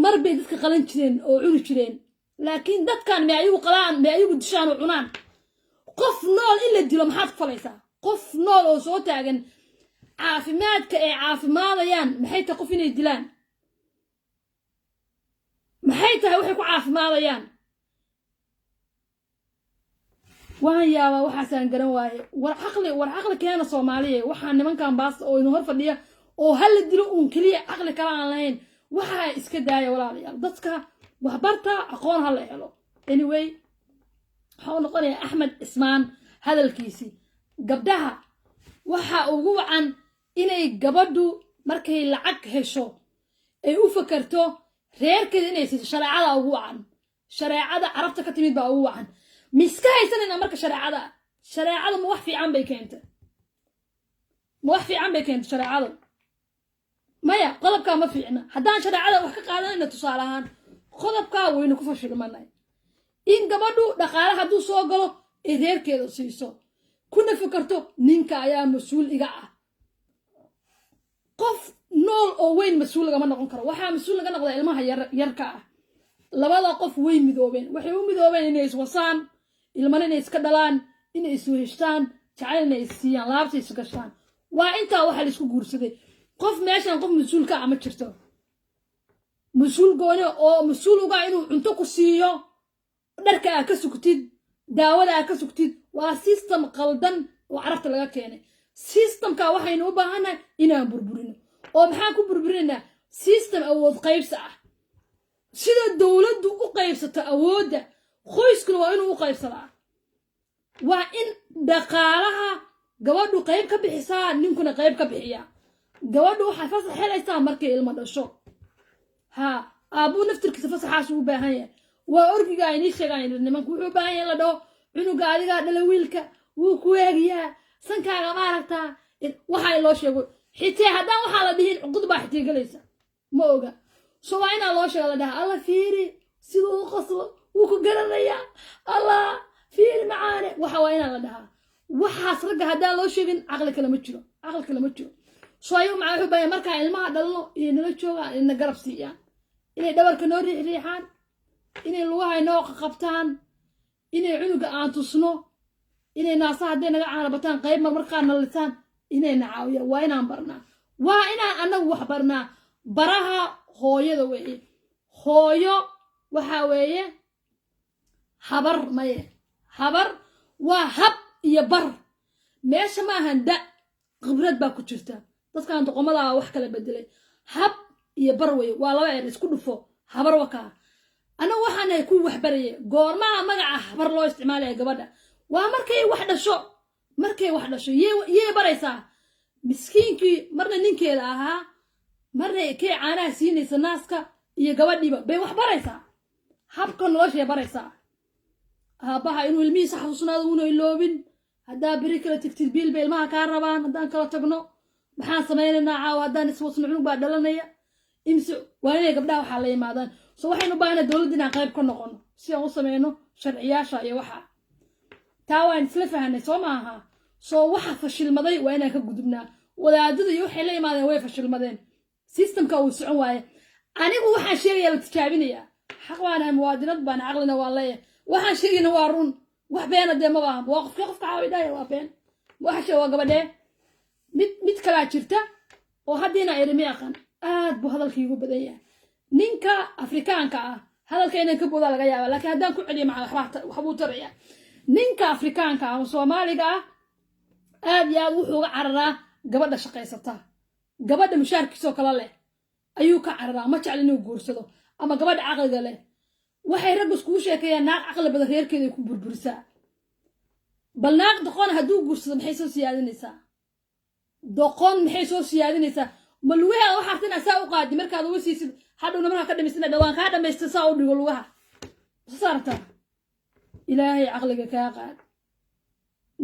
mar bay dadka qalan jireen oo cuni jireen laakiin dadkan ma ayagu qalaan ma ayagu dishaan oo cunaan qof nool in la dilo maxaad falaysaa qof nool oo soo taagan caafimaadka ay caafimaadayaan maxay tahay qof inay dilaan maxay tahay waxay ku caafimaadayaan waan yaabaa waxaasaan garan waaye war caqli keena Soomaaliyeed waxaan nimankan baas oo inoo hor fadhiya oo hal dilo uun kaliya caqli kala aan lahayn waxa iska daaya walaalayaal dadka waxbarta aqoon hal helo anyway waxaan noqonayaa Axmed Ismaan hadalkiisi gabdhaha waxa ugu wacan inay gabadhu markay lacag hesho ay u fakarto reerkeeda inay si shariicada ugu wacan shariicada carabta ka timid baa ugu wacan miska haysanina marka shariicada ma wax fiican bay keentay shariicada maya qodobka ma fiicna haddaan shariicada wax ka qaadanayna tusaalahaan qodobka waynu ku fashilmanay in gabadhu dhaqaale hadduu soo galo ee reerkeeda siiso kuna fakarto ninka ayaa mas'uul iga ah qof nool oo weyn mas'uul lagama noqon karo waxaa mas'uul laga noqdaa ilmaha yarka ah labada qof way midoobeen waxay u midoobeen inay iswasaan ilmana inay iska dhalaan inay isu heshtaan jacayl inay siiyaan laabta isu gashaan waa intaa waxa la isku guursaday qof meeshan qof mas'uul ka ama jirto مسؤول قوني أو مسؤول وقع إنه أنتو كسيو دركا كسكتيد داودا كسكتيد وسيستم قلدن وعرفت لك يعني سيستم كواحد إنه بهنا إنا بربرينه أو بحاكو بربرينه سيستم أود قيبسة سيدا الدولة دو قيبسة أود خويس كنوا إنه قيبسة وإن دقالها جوادو قيب كبحسان نمكن قيب كبحيا جوادو حفظ حلا يسام مركي المدرسة ها أبو نفتر كيف صحاسو باهية وأرجع يعني شغالين إنما كوعو باهية لدو عنو قاعد لويلك وكويريا سنكا غمارتا وحي الله شيء حتى هذا وحلا بهين عقد بحتي جلسة موجا سواء الله شغال ده الله فيري سيدو قصله وكجرنيا الله فيري معانا وحوينا لدها وحاسرق هذا الله شيء عقل كلامتشلو سواء معه باهي مركا الماء دلنا ينلشوا إن قرب سيا إن دبر كنور ريحان إن الواحد نوق قبطان إن عنق تصنو إن ناصح دينا عربتان قيب مركا اللسان إن نعاوية وين أمبرنا وإن أنا وحبرنا براها خويا ذوي خويا وحوية حبر ماي حبر وهب يبر ماشي ما هندا خبرات باكو جرتا dadka aan doqomada wax kala bedelay hab iyo barway waa laba eer isku dhufo habar waka ana waxaan ay ku wax barayay goormaha magaca habar loo isticmaalay gabadha waa markay wax dhasho yee baraysa miskiinkii marna ninkeeda ahaa marna kee caanaha siinaysa naaska iyo gabadhiiba bay wax baraysaa habka nolosha baraysaa aabaha inuu ilmihiisa xasuusnaado uuna iloobin haddaa beri kala tagtid biil bay ilmaha kaa rabaan haddaan kala tagno maxaan sameynaa caawa haddaan iswasno cunug baa dhalanaya imsi waa inay gabdhaha waxaa la yimaadaan soo waxaynu u baahanaa dowladda inaan qayb ka noqono si aan u sameyno sharciyaasha iyo waxa taa waan isla fahanay soo maaha soo waxa fashilmaday waa inaan ka gudubnaa wadaadada iyo waxay la yimaadeen way fashilmadeen systemka uu socon waaye anigu waxaan sheegayaa la tijaabinayaa xaq waan ahay muwaadinad baan caqlina waa leeyahay waxaan sheegayna waa run wax beena dee ma baahan waa qofka caawidaya waa been waxa waa gabadhee mid kala jirta oo hadina irmi aqan aad buu hadalkiigu badan yahay ninka afrikaanka ah hadalka inay ka booda laga yaaba laakiin haddaan ku celiyo waxbuu taraya ninka afrikaanka ah Soomaaliga ah aad iyo aad wuxuu uga cararaa gabadha shaqaysata gabadha mushaarkiisa kala leh ayuu ka cararaa ma jecel inuu guursado ama gabadha aqliga leh waxay rag isku sheekayaan naag aqli badan reerkeeda ku burburisaa bal naag doqon hadduu guursado maxay soo siyaadinaysaa doqon maxay soo siyaadinaysaa malwaha waxa tan asaa u qaadi markaad ugu siisid hadhowna marka ka dhameysana dhawaan ka dhameystaa saa u dhigo lugaha saarta ilaahay aqliga ka qaad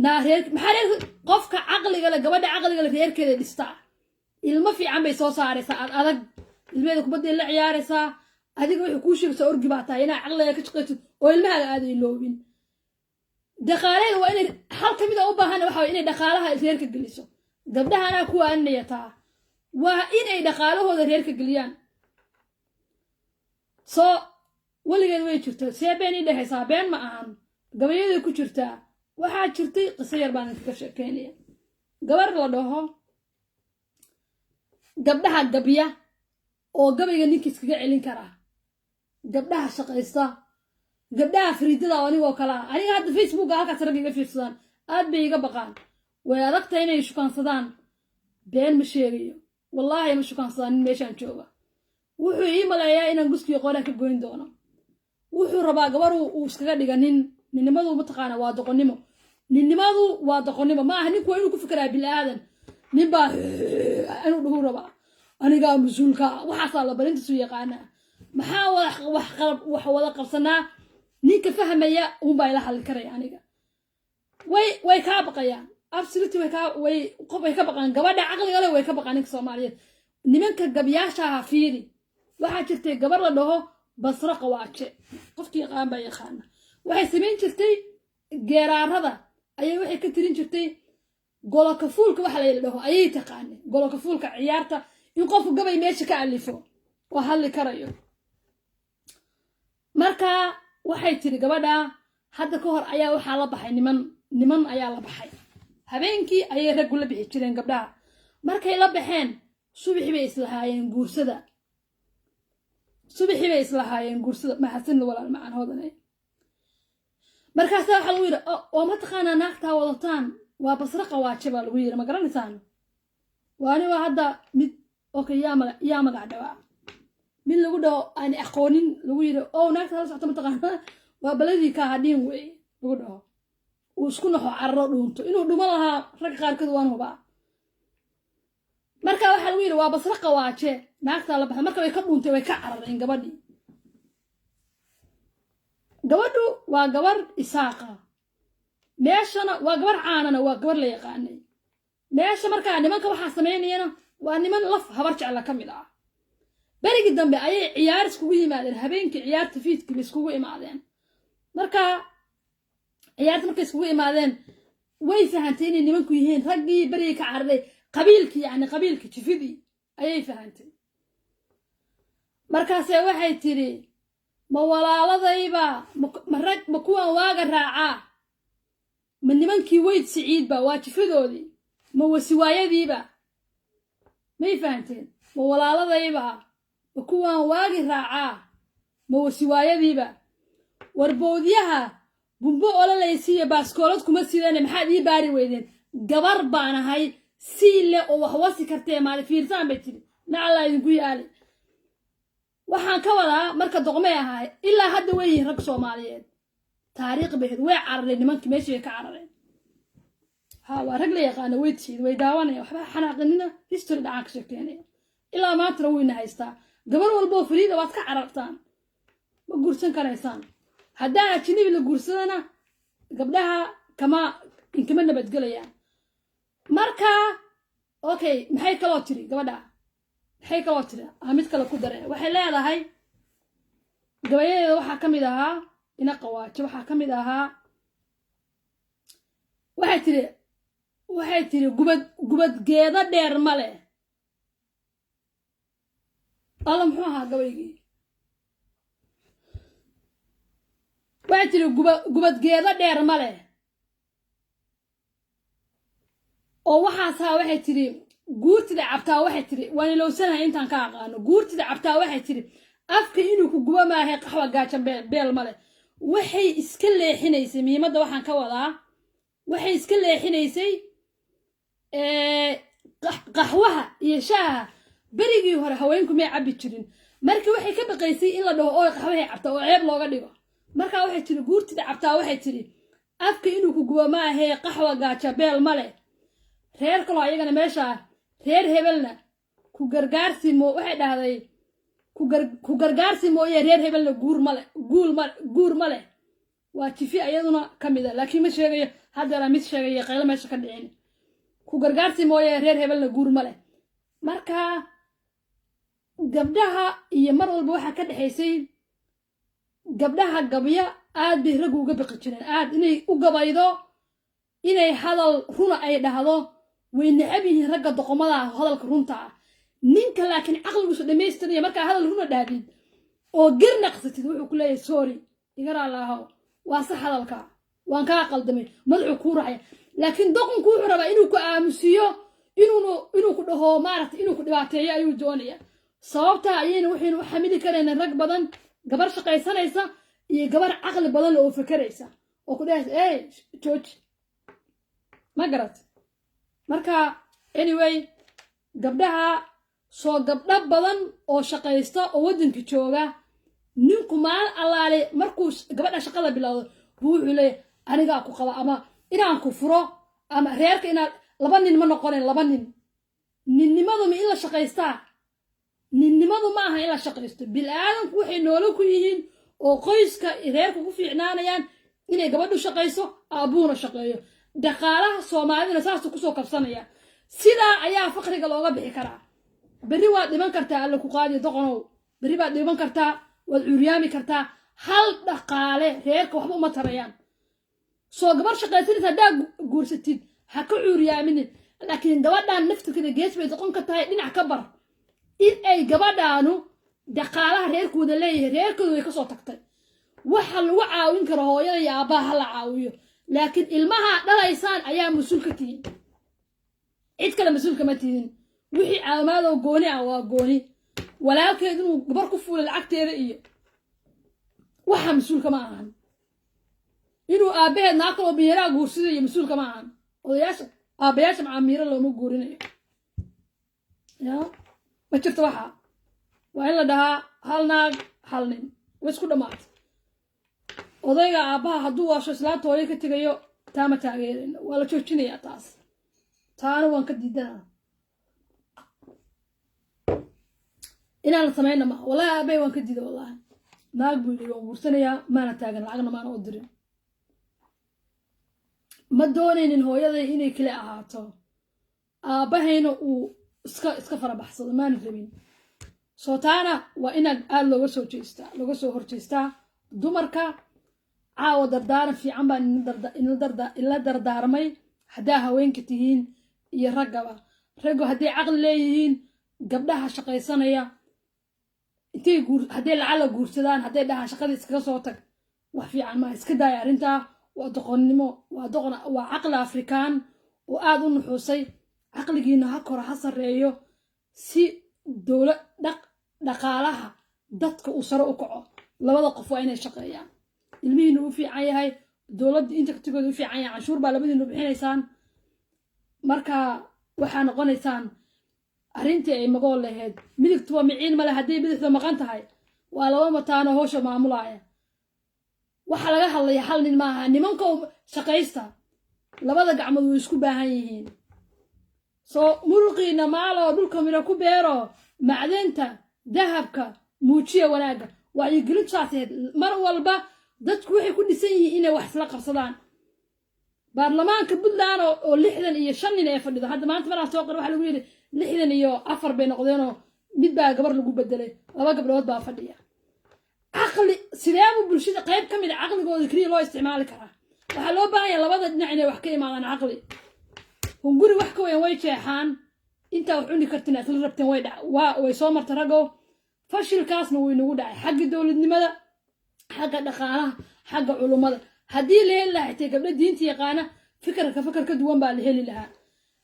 naareer maxaa qofka aqliga la gabadha aqliga la reerkeeda dhistaa ilma fiican bay soo saaraysaa adag ilmeeda kubadda la ciyaaraysaa adiga wuxuu ku sheegaysaa orgi baa tahay inaa aqliga ka shaqeyso oo ilmaha aad ay loobin dhaqaaleeda waa inay hal kamid ah u baahan waxa inay dhaqaalaha reerka geliso gabdhahana ku aanaytaa waa inay dhaqaalahooda reerka geliyaan soo waligeed way jirtaa seebeen idhaysaa been ma ahan gabayada ku jirtaa waxaa jirtay qiso yar baan ka sheekeynaya gabar la dhaho gabdhaha gabiya oo gabayga ninka iskaga celin kara gabdhaha shaqaysta gabdhaha fariidada anigoo kala aniga hadda Facebook halka rag iga fiirsadaan aad bay iga baqaan way adagtay inay shukaansadaan been ma sheegayo wallahi ma shukaansadaan meeshaan jooga wuxuu ii maleeyaa inaan guskiyo qoran ka goyn doono wuxuu rabaa gabar uu iskaga dhiga ninnimadu ma taqaana waa doqonnimo ninnimadu waa doqonnimo ma aha ninku waa inuu ku fikiraa bil aadan nin baa inuu dhuhu rabaa aniga masuulka waxaasaa la barintiisu yaqaana maxaa wax wada qabsanaa ninka fahmaya uun baa ila hadli karaya aniga way kaa baqayaan absolutely way ka baqaan gabadha caqliga leh way ka baqaan ninka Soomaaliyeed nimanka gabyaasha fiiri waxaa jirtay gabar la dhaho Basra Qawaaje qofkii yaqaan baa yaqaana waxay sameyn jirtay geeraarada ayay waxay ka tirin jirtay golka fuulka waxa la yiraahdo ayay taqaanay golka fuulka ciyaarta in qof gabay meesha ka alifo oo hadli karayo marka waxay tiri gabadha hadda ka hor ayaa waxa la baxay niman ayaa la baxay habeenkii ayay rag la bixi jireen gabdhaha markay la baxeen subaxii bay islahaayeen guursada ma xasan walaal macaan hodanay markaas waxa lagu yiri oo ma taqaanaa naagta wadataan waa Basra Qawaaje baa lagu yiri ma garanaysaan waani waa hadda mid okay yaa magac dhawaa mid lagu dhaho aan aqoonin lagu yiri oo naagta la socota ma taqaanaa waa baladii ka hadin way lagu dhaho uu isku naxo carro dhuunto inuu dhuma lahaa rag qaarkood waan hubaa marka waxa lagu yiri waa Basra Qawaaje naagta la baxay marka way ka dhuuntay way ka carareen gabadhii gabadhu waa gabar isaaqa meeshana waa gabar caanana waa gabar la yaqaanay meesha marka nimanka waxa sameynayna waa niman laf habar jecla kamid ah barigi dambe ayay ciyaar iskugu yimaadeen habeenkii ciyaarta fiidkii iskugu imaadeen marka ciyaarta markay iskugu imaadeen way fahantay inay nimanku yihiin raggii bariga ka carray qabiilkii jifidii ayay fahantay markaas waxay tiri ma walaaladayba ma kuwan waaga raacaa ma nimankii weyd Siciid ba waa jifidoodii ma wasiwaayadiiba may fahanteen ma walaaladayba ma kuwan waagi raacaa ma wasiwaayadiiba warboodiyaha bumbo olalaysiya baaskoolad kuma sidane maxaad ii baari weydeen gabar baan ahay siile oo wax wasi kartee maal fiirsan bay tiri nacala idinku yaali waxaan ka wadaa marka doqmay ahay ilaa hadda way rag Soomaaliyeed taariikh bay way carareen nimankii meeshii ka carareen waa rag la yaqaan way daawanaya waxba xanaaqinina history dhaca ka sheekeynaya ilaa maanta wayna haystaa gabar walba oo fariida waad ka carartaan ma guursan karaysaan haddaan ajnabi la guursadana gabdhaha kama nabadgelayaan marka okay maxay kaloo tiri gabadha maxay kaloo tiri mid kale ku dareen waxay leedahay gabayeeda waxa kamid ahaa ina Qawaaje waxa kamid ahaa waxay tiri gubad geeda dheer male alla muxuu ahaa gabaygii waxay tiri gubad geeda dheer male oo waxaasaa waxay tiri guurtida cabtaa waxay tiri waan ilowsanahay intaan ka aqaano guurtida cabtaa waxay tiri afka inuu ku guba maahay qaxwa gaajan beel male waxay iska leexinaysay muhiimadda waxaan ka wadaa waxay iska leexinaysay qaxwaha iyo shaaha berigii hore haweenku may cabbi jirin markii waxay ka baqaysay in la dhaho oo qaxwahay cabta oo ceeb looga dhigo markaa waxay tiri guurtida cabtaa waxay tiri afka inuu ku guba maahay qaxwa gaaja beel male reer kale ayagana meesha reer hebelna ku gargaarsi mo waxay dhahday ku gargaarsi mooyee reer hebelna guur male waa jifi ayaduna ka mid ah laakiin ma sheegayo haddana mid sheegaya qaylo meesha ka dhicin ku gargaarsi mooyee reer hebelna guur male marka gabdhaha iyo mar walba waxaa ka dhexaysay gabdhaha gabya aad bay raggu uga baqi jireen aad inay u gabaydo inay hadal runa ay dhahdo way necab yihiin ragga doqomada hadalka runta ah ninka laakiin caqligiisu dhamaystiraya markaa hadal runa dhaadid oo garnaqsatid wuxuu ku leeyahay sorry igaraa laahow waa sax hadalka waan kaa qaldamay madaxu kuu raacaya laakiin doqonku wuxuu rabaa inuu ku aamusiyo inuu ku dhaho maaragtay inuu ku dhibaateeyo ayuu doonaya sababtaa ayayna waxaynu u xamili karayna rag badan gabar shaqaysanaysa iyo gabar caqli badan oo fakaraysa oo ku dhahaysa jooji ma garat marka anyway gabdhaha soo gabdho badan oo shaqaysta oo waddanka jooga ninku maal allaale markuu gabadha shaqada bilowdo buu wuxuu leeyahay anigaa ku qaba ama inaan ku furo ama reerka inaan laba nin ma noqonayn laba nin ninnimadu ma in la shaqaystaa ninnimadu ma aha in la shaqaysto bilaadanku waxay noolo ku yihiin oo qoyska reerka ku fiicnaanayaan inay gabadhu shaqayso aabuuna shaqeeyo dhaqaalaha soomaalidana saasuu kusoo kabsanaya sidaa ayaa faqriga looga bixi karaa berri waad dhiman kartaa alla ku qaadiyo doqonow berri baad dhiman kartaa waad curyaami kartaa hal dhaqaale reerka waxba uma tarayaan soo gabar shaqaysanaysa haddaa guursatid ha ka curyaaminin laakiin gabadhaan naftirkeeda gees bay doqon ka tahay dhinac ka bar in ay gabadhaanu dhaqaalaha reerkooda leeyahay reerkooda way ka soo tagtay waxa lagu caawin karo hooyada iyo aabbaha ha la caawiyo laakiin ilmaha dhalaysaan ayaa mas-uul ka tihin cid kale mas-uul kama tihin wixii caawimaadoo gooni ah waa gooni walaalkeed inuu gabar ku fuulay lacagteeda iyo waxa mas-uul kama ahan inuu aabbaheed naa kaloo biyaraa guursida iyo mas-uul kama ahan odayaasha aabbayaasha macaamiiro looma guurinayo ya ma jirto waxa waa in la dhahaa hal naag hal nin way isku dhammaatay odayga aabbaha hadduu waasho islaanta hooyo ka tegayo taama taageerayna waa la joojinayaa taas taana waan ka diidanaa inaan la samayna ma wallahi aabbay waan ka diida wallahi naag buu yidhi waan guursanayaa maana taagan lacagna maana u dirin ma doonaynin hooyaday inay kale ahaato aabbahayna uu iska farabaxsado maana rabin soo taana waa inaad aad looga soo horjeestaa dumarka caawa dardaaran fiican baan ila dardaarmay haddaa haweenka tihiin iyo raggaba raggu hadday caqli leeyihiin gabdhaha shaqaysanaya hadday lacala guursadaan hadday dhahaan shaqadii iskaga soo tag wax fiican maa iska daaya arrintaa waa doqonnimo waa caqli afrikaan oo aad u nuxuusay caqligiina ha koro ha sarreeyo si dhaqaalaha dadka uu sare u kaco labada qof waa inay shaqeeyaan ilmihiina u fiican yahay dowladda inta katigooda u fiican yahay canshuur baa labadiinu bixinaysaan marka waxaa noqonaysaan arrintii ay magool lahayd midigtuba miciin male hadday midigta maqan tahay waa laba mataano howsha maamulaya waxa laga hadlaya hal nin maaha nimanka shaqaysta labada gacmood way isku baahan yihiin soo muruqiina maalo dhulka miro ku beero macdanta dahabka muujiya wanaagga wacyigelin saaseed mar walba dadku waxay ku dhisan yihiin inay wax isla qabsadaan baarlamaanka puntland oo 65 nin ee fadhido hadda maanta maraan soo qor waxa lagu yiri 64 bay noqdeenoo mid baa gabar lagu bedelay laba gabdhood baa fadhiya caqli sideebu bulshada qayb ka mid ah caqligooda kaliya loo isticmaali karaa waxa loo baahan yahay labada dhinac inay wax ka imaadaan caqli hunguri wax ka weyn way jeexaan inta wax cuni kartina isla rabteen way soo marta ragow fashilkaasna way nagu dhacay xagga dowladnimada xagga dhaqaalaha xagga culumada haddii la heli lahaa xitaa gabdho diinta yaqaana fikar ka duwan baa la heli lahaa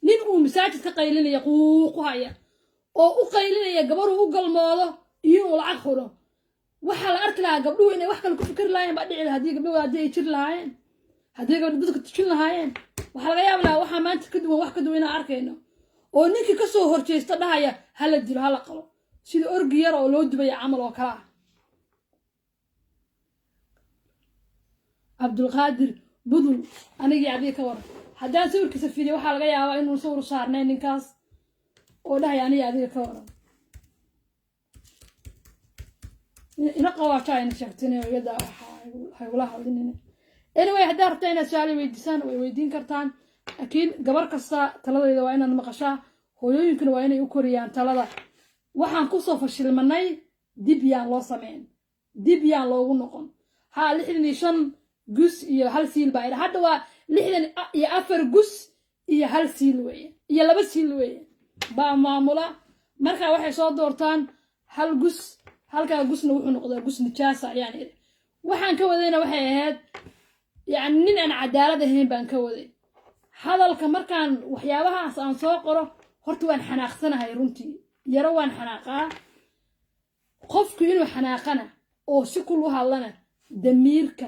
nin uu masaajid ka qaylinaya quuqu haya oo u qaylinaya gabaruu u galmoodo iyo uu lacag huro waxa la arki lahaa gabdhuhu inay wax kale ku fikir lahaayeen baa dhici lahaa haddii gabdhuhu haddii ay jir lahaayeen haddii gabdhuhu dadka tujin lahaayeen waxaa laga yaab lahaa waxaa maanta ka duwan wax ka duwan inaan arkayno oo ninkii ka soo horjeesta dhahaya hala dilo hala qalo sida orgi yar oo loo dubaya camal oo kale ah cabdulqaadir budul anigii adiga ka waran haddaan sawirkiisa fiiriyo waxaa laga yaabaa inuu sawir saarnay ninkaas oo dhahaya anigii adiga ka waran ina qawaata ayna sheegtay iyada waxay ula hadlinayaan anyway hadda rabtaa inaad su'aal weydiisaan way weydiin kartaan laakiin gabar kasta taladeeda waa inaad maqashaa hooyooyinkuna waa inay u koriyaan talada waxaan ku soo fashilmanay dib yaan loo sameyn dib yaan loogu noqon ha 65 gus iyo hal siil baa hadda waa 64 gus iyo hal siil weeye iyo laba siil weeye baa maamula marka waxay soo doortaan hal gus halka gusna wuxuu noqdaa gus nijaasa yani waxaan ka wadayna waxay ahayd yani nin aan cadaalad ahayn baan ka waday hadalka markaan waxyaabahaas aan soo qoro horta waan xanaaqsanahay runtii yaro waan xanaaqaa qofku inuu xanaaqana oo si kul u hadlana damiirka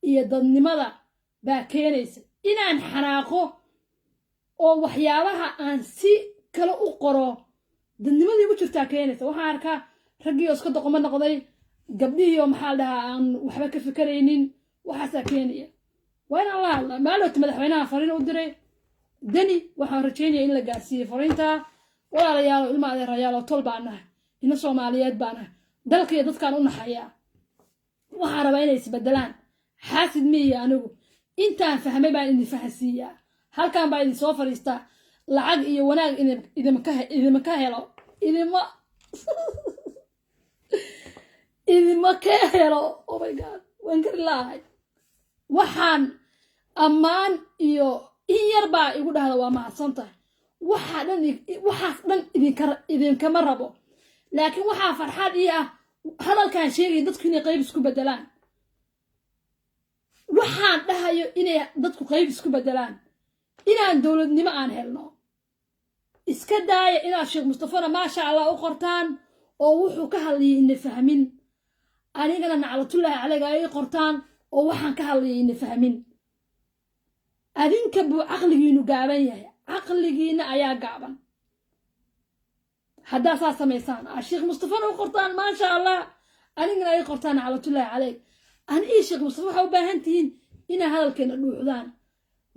iyo dadnimada baa keenaysa inaan xanaaqo oo waxyaabaha aan si kale u qoro dadnimadii u jirtaa keenaysa waxaan arkaa raggii oo iska doqoma noqday gabdhihii oo maxaa dhahaa aan waxba ka fikraynin waxaasaa keenaya waa inaan la hadlaa maalowta madaxweynaha fariin u diray dani waxaan rajaynaya in la gaarsiiyey fariinta walaalayaal ilma adeerayaal oo tol baan nahay ina Soomaaliyeed baan nahay dalka iyo dadkaan u naxayaa waxaan rabaa inay isbedelaan xaasid miya anigu intaan fahmay baan idin fahansiiyaa halkaan baa idin soo fariistaa lacag iyo wanaag idinma ka helo idinma ka helo oh my god waan gari lahay waxaan ammaan iyo in yar baa igu dhahda waa mahadsantahay waxaas dhan idinkama rabo laakiin waxaa farxad ii ah hadalkaan sheegay dadku inay qayb isku bedelaan waxaan dhahayo inay dadku qayb isku bedelaan inaan dowladnimo aan helno iska daaya inaad Sheekh Mustafana maasha Allah u qortaan oo wuxuu ka hadlayay in fahmin anigana naclatullaahi calayga ay qortaan oo waxaan ka hadlayay in fahmin adinka buu aqligiinu gaaban yahay aqligiina ayaa gaaban haddaa saa samaysaan Sheekh Mustafana u qortaan maasha Allah anigana ay qortaan naclatullaahi calayg ani Sheekh Mustafa waxa u baahan tihiin ina hadalkeena dhuuxdaan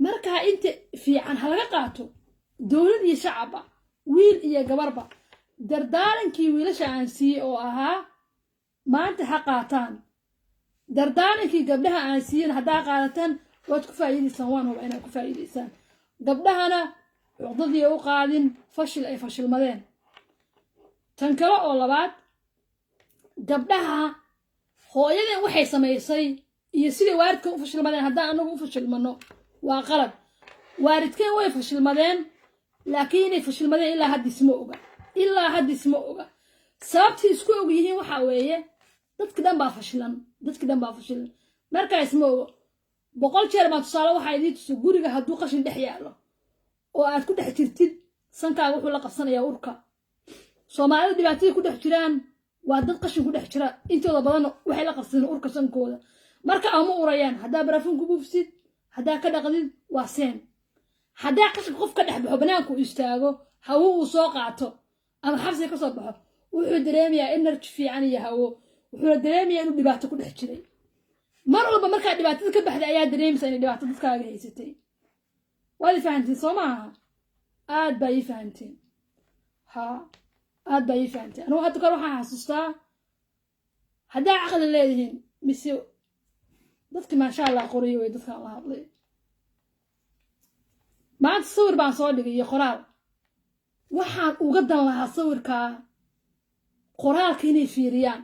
marka inta fiican halaga qaato dowlad iyo shacaba wiil iyo gabarba dardaarankii wiilasha aan siiyey oo ahaa maanta ha qaataan dardaarankii gabdhaha aan siiyeen haddaa qaadataan waad ku faa'iidaysaan waan huba inaad ku faa'iidaysaan gabdhahana cuqdadii u qaadin fashil ay fashilmadeen tan kale oo labaad gabdhaha hooyadeen waxay samaysay iyo sidii waalidka u fashilmadeen haddaan anagu u fashilmano waa qalad waalidkeen way fashilmadeen laakiin inay fashilmadeen ilaa hadda isma oga sababtii isku og yihiin waxa weeye dadka dhan baa fashilan markaa isma oga 100 jeer baa tusaale waxaa idin tuso guriga hadduu qashin dhex yaalo oo aad ku dhex jirtid sankaaga wuxuu la qabsanayaa urka Soomaalida dhibaatooyin ku dhex jiraan waa dad qashin ku dhex jira intooda badan waxay la qabsadeen urka sankooda marka ama urayaan haddaa barafuun ku buufsid haddaa ka dhaqdid waa seen haddaa qashin qof ka dhex baxo banaanku istaago hawo uu soo qaato ama xabsi ka soo baxo wuxuu dareemayaa energy fiican iyo hawo wuxuu dareemayaa inuu dhibaato ku dhex jiray mar walba markaa dhibaatada ka baxday ayaa dareemaysaa inay dhibaato dadkaaga haysatay waad fahantiin soo maaha aad baa ii fahantiin aad baa ii fahantiin anigu hadda kale waxaan xasuustaa haddaa caqli leedihiin mise dadki maasha Allah qoriyo way dadkaan la hadlay maanta sawir baan soo dhigay iyo qoraal waxaan uga dan lahaa sawirkaa qoraalka inay fiiriyaan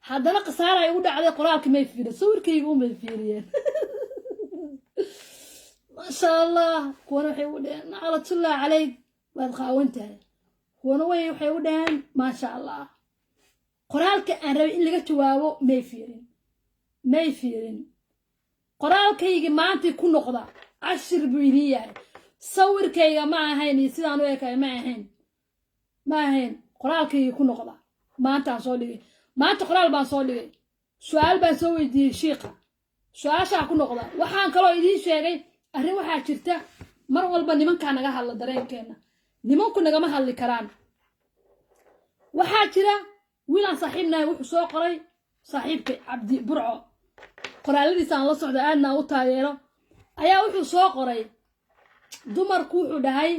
haddana qasaara ay u dhacday qoraalka may fiirin sawirkayga uma fiiriyeen maasha Allah kuwana waxay u dhaheen naclatullaahi calayg waad qaawan tahay kuwana waxay u dhaheen maasha Allah qoraalka aan rabay in laga jawaabo may fiirin qoraalkayga maanta ku noqda cashir buu idin yahay sawirkayga ma ahayn iyo sidaan u ekay ma ahayn qoraalkayga ku noqda maanta aan soo dhigay maanta qoraal baan soo dhigay su'aal baan soo weydiiyey shiiqa su'aashaa ku noqda waxaan kaloo idiin sheegay arrin waxaa jirta mar walba nimankaa naga hadla dareenkeena nimanku nagama hadli karaan waxaa jira wiilaan saaxiibnahay wuxuu soo qoray saaxiibka cabdi burco qoraaladiisa aan la socda aadna u taageero ayaa wuxuu soo qoray dumarku wuxuu dhahay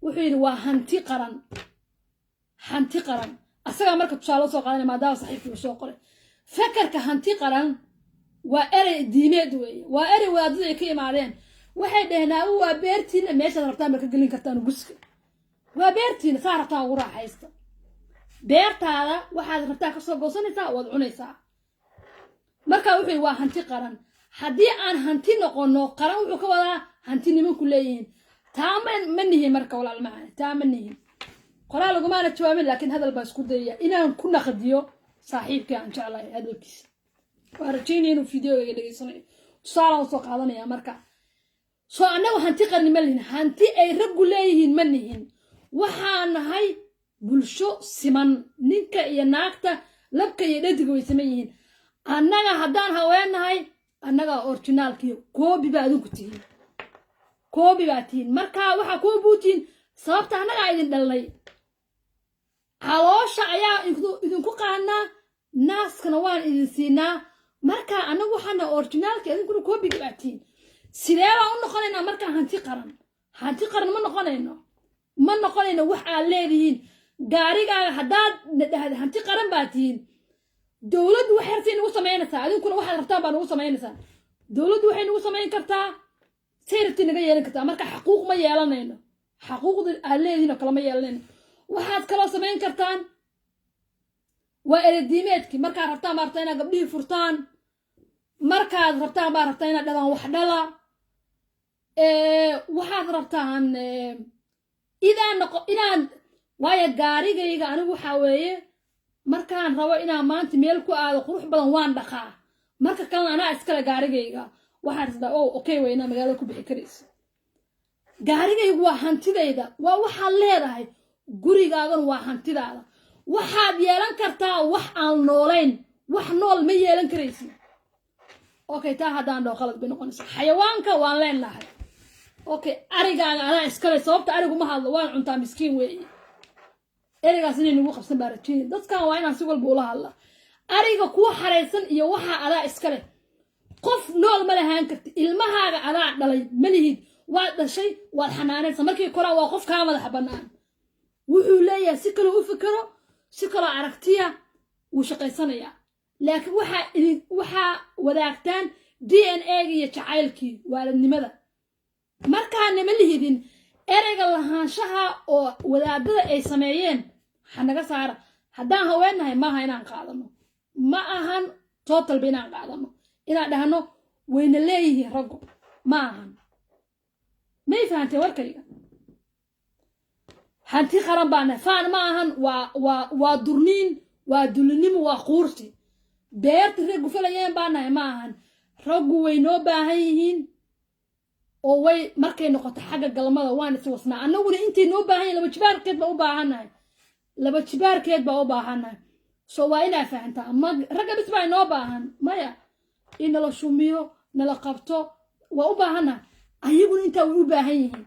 wuxuu yidhi waa hanti qaran asagaa marka tusaale soo qaadanaya maadaama saaxiibkii soo qoray fakarka hanti qaran waa erey diimeed weeye waa erey wadaadada ay ka imaadeen waxay dhaheen waa beertiina meeshaad rabtaan ba ka gelin kartaan guska waa beertiina saa rabtaan ugu raaxaysta beertaada waxaad rabtaa ka soo goosanaysaa waad cunaysaa marka wuxuu waa hanti qaran haddii aan hanti noqono qaran wuxuu ka wadaa hanti nimanku leeyihiin taa ma nihin marka walaal macaan taa ma nihin qoraal lagumaana jawaabin laakiin hadal baa isku dayaya inaan ku naqdiyo saaxiibkii aan jeclahay hadalkiisa waa rajaynaya inuu fideoga dhegeysanayo tusaalaan usoo qaadanaya marka soo annagu hanti qarni ma lihin hanti ay raggu leeyihiin ma nihin waxaan nahay bulsho siman ninka iyo naagta labka iyo dhadiga way siman yihiin annaga haddaan haweennahay annaga orginaalkiyo koobi baa adinku tihiin koobi baa tihiin markaa waxaa koo buutiin sababta annagaa idin dhalnay caloosha ayaa idinku qaadnaa naaskana waan idin siinaa markaa annagu waxaana orginaalka idinkuna koobiga baa tihiin sidee baan u noqonaynaa markaa hanti qaran ma noqonayno wax aad leedihiin gaarigaaga haddaad dhahda hanti qaran baa tihiin dowladdu waxay rabtay nagu samaynaysaa adinkuna waxaad rabtaan baa nagu samaynaysaa dowladdu waxay nagu samayn kartaa say rabtay naga yeelan kartaa marka xaquuq ma yeelanayno xaquuqda aad leedihiin oo kale ma yeelanayno waxaad kaloo samayn kartaan waa erediimeedkii markaad rabtaan baa rabtaa inaad gabdhihii furtaan markaad rabtaan baa rabtaa inaad dhalaan wax dhala waxaad rabtaan inaan waayo gaarigayga anigu waxaa weeye markaan rabo inaan maanta meel ku aado qurux badan waan dhaqaa marka kalena anaa iskale gaarigayga waxaan isdaa okay way inaa magaalada ku bixi karaysa gaarigaygu waa hantidayda waa waxaad leedahay gurigaagan waa hantidaada waxaad yeelan kartaa wax aan noolayn wax nool ma yeelan karaysid okay taa haddaan dhoo qalad bay noqonaysaa xayawaanka waan leenahay okay arigaaga anaa iskale sababta arigu ma hadlo waan cuntaa miskiin weeye erigaas inay nagu qabsan baa rajeynaya dadkan waa inaan si walba ula hadla ariga kuwa xaraysan iyo waxaa adaa iskale qof nool ma lahaan karti ilmahaaga adaa dhalay ma lihid waad dhashay waad xanaanaysa markii koraan waa qof kaa madaxa bannaan wuxuu leeyahay si kaloo u fikiro si kaloo aragtiya wuu shaqaysanayaa laakiin waxaa wadaagtaan DNA-ga iyo jacaylkii waalidnimada markaana ma lihidin ereyga lahaanshaha oo wadaadada ay sameeyeen hanaga saara haddaan haweennahay maaha inaan qaadano ma ahan totalba inaan qaadano inaan dhahno wayna leeyihiin raggu ma ahan may fahantay warkayga hanti qaran baana faan ma ahan waa durniin waa dulinimo waa quursi beerta raggu falayeen baanahay ma ahan raggu way noo baahan yihiin oo way markay noqoto xagga galmada waan is wasnaa annaguna intay noo baahan yihiin laba jibaarkeed baa u baahannahay soo waa inaa fahantaa ragga bis baa inoo baahan maya in nala shumiyo nala qabto waa u baahannahay ayaguna intaa way u baahan yihiin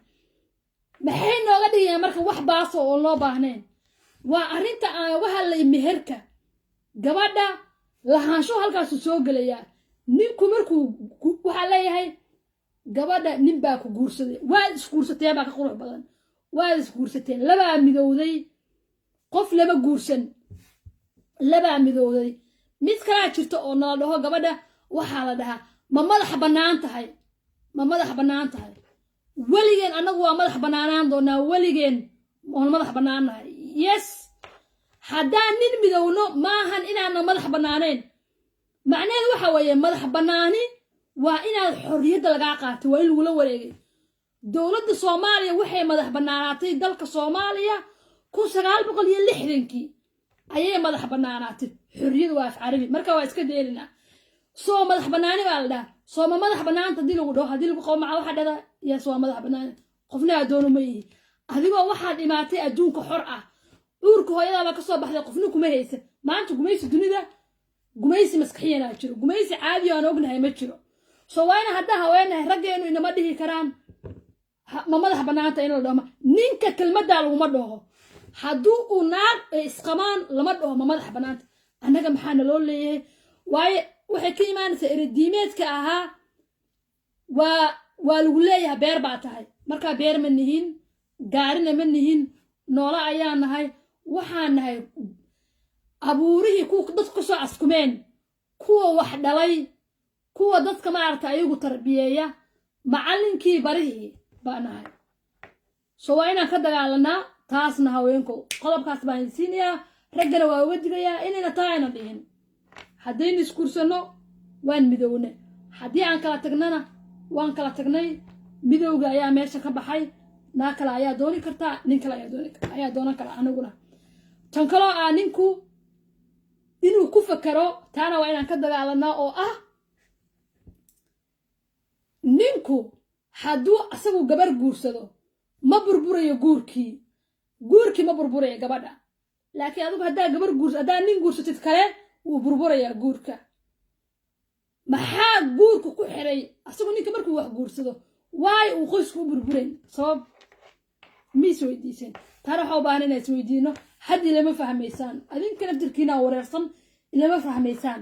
maxay nooga dhigayaan marka wax baaso oo loo baahnayn waa arrinta aan uga hadlay meherka gabadha lahaansho halkaasu soo gelayaa ninku markuu waxaa leeyahay gabadha nin baa ku guursaday waad isguursateen baa ka qurux badan waad isguursateen labaa midowday qof lama guursan labaa midowday mid kalaa jirta oo nala dhaho gabadha waxaa la dhahaa ma madax bannaan tahay weligeen annagu waa madax bannaanaan doonaa weligeen oon madax bannaannahay yes haddaan nin midowno maahan inaana madax bannaanayn macnaheedu waxa weeye madax bannaani waa inaad xorriyadda lagaa qaatay waa in lagula wareegay dowladda soomaaliya waxay madax bannaanaatay dalka soomaaliya 1960kii ayay madax bannaanaatay xorriyadu waa af carabi marka waa iska deelinaa soo madax bannaani baa la dhaha soo ma madax bannaanta haddii lagu dhaho haddii lagu qabo maca waxa dhada yes waa madax bannaani qofna adoono ma yihi adigoo waxaad dhimaatay adduunka xor ah uurka hooyadaaba ka soo baxday qofna kuma haysa maanta gumaysi dunida gumaysi maskaxiyana jiro gumaysi caadi aan ognahay ma jiro soo wayna hadda haweenahay raggeenu inama dhihi karaan ma madax banaanta in la dhaho ninka kelmadda laguma dhaho hadduu uu naag isqamaan lama dhaho ma madax banaanta annaga maxaana loo leeyahay waaye waxay ka imaanaysaa erediimeedka ahaa waa lagu leeyahay beer baa tahay markaa beer ma nihin gaarina ma nihin noola ayaa nahay waxaan nahay abuurihii kuwa dadku ka soo askumeen kuwa wax dhalay kuwa dadka maaragta ayagu tarbiyeeya macallinkii barihii baa nahay soo waa inaan ka dagaalanaa taasna haweenku qodobkaas baan siinayaa raggana waa uga digayaa inayna taayna dhihin haddaynu iskursano waan midowne haddii aan kala tagnana waan kala tagnay midowga ayaa meesha ka baxay naa kale ayaa dooni kartaa nin kale ayaa doonan kara aniguna tan kaloo ninku inuu ku fakaro taana waa inaan ka dagaalanaa oo ninku hadduu asagu gabar guursado ma burburayo guurkii ma burburayo gabadha laakiin adigu haddaa nin guursatid kale wuu burburayaa guurka maxaa guurku ku xiray asagu ninka markuu wax guursado waay uu qoysku u burburayn sabab miis weydiiseen taana waxaa u baahan inaan isweydiino haddii lama fahmaysaan adinka naftirkiinaa wareersan ilama fahmaysaan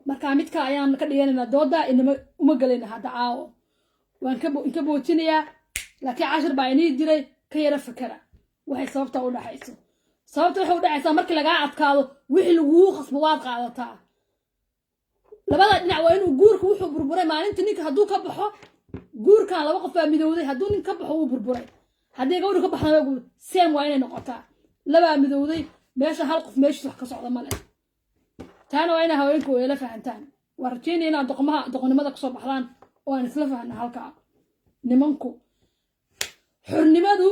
markaa midka ayaan ka dhiganaynaa dooda inama uma galayna hadda caawo waan ka boojinayaa laakiin cashir baa inii jiray ka yara fakara waxay sababta u dhaxayso sababta waxay u dhaxaysaa markii lagaa adkaado wixii lagugu khasbo waad qaadataa labada dhinac waa inuu guurka wuxuu burburay maalinta ninka hadduu ka baxo guurkan laba qof baa midowday hadduu nin ka baxo wuu burburay haddii gabadhu ka baxdana seem waa inay noqotaa labaa midowday meesha hal qof meeshiis wax ka socda male taana waa inay haweenku ila fahantaan waa rajeynaya inaad doqonnimada kasoo baxdaan oo aan isla fahna halkaa nimanku xornimadu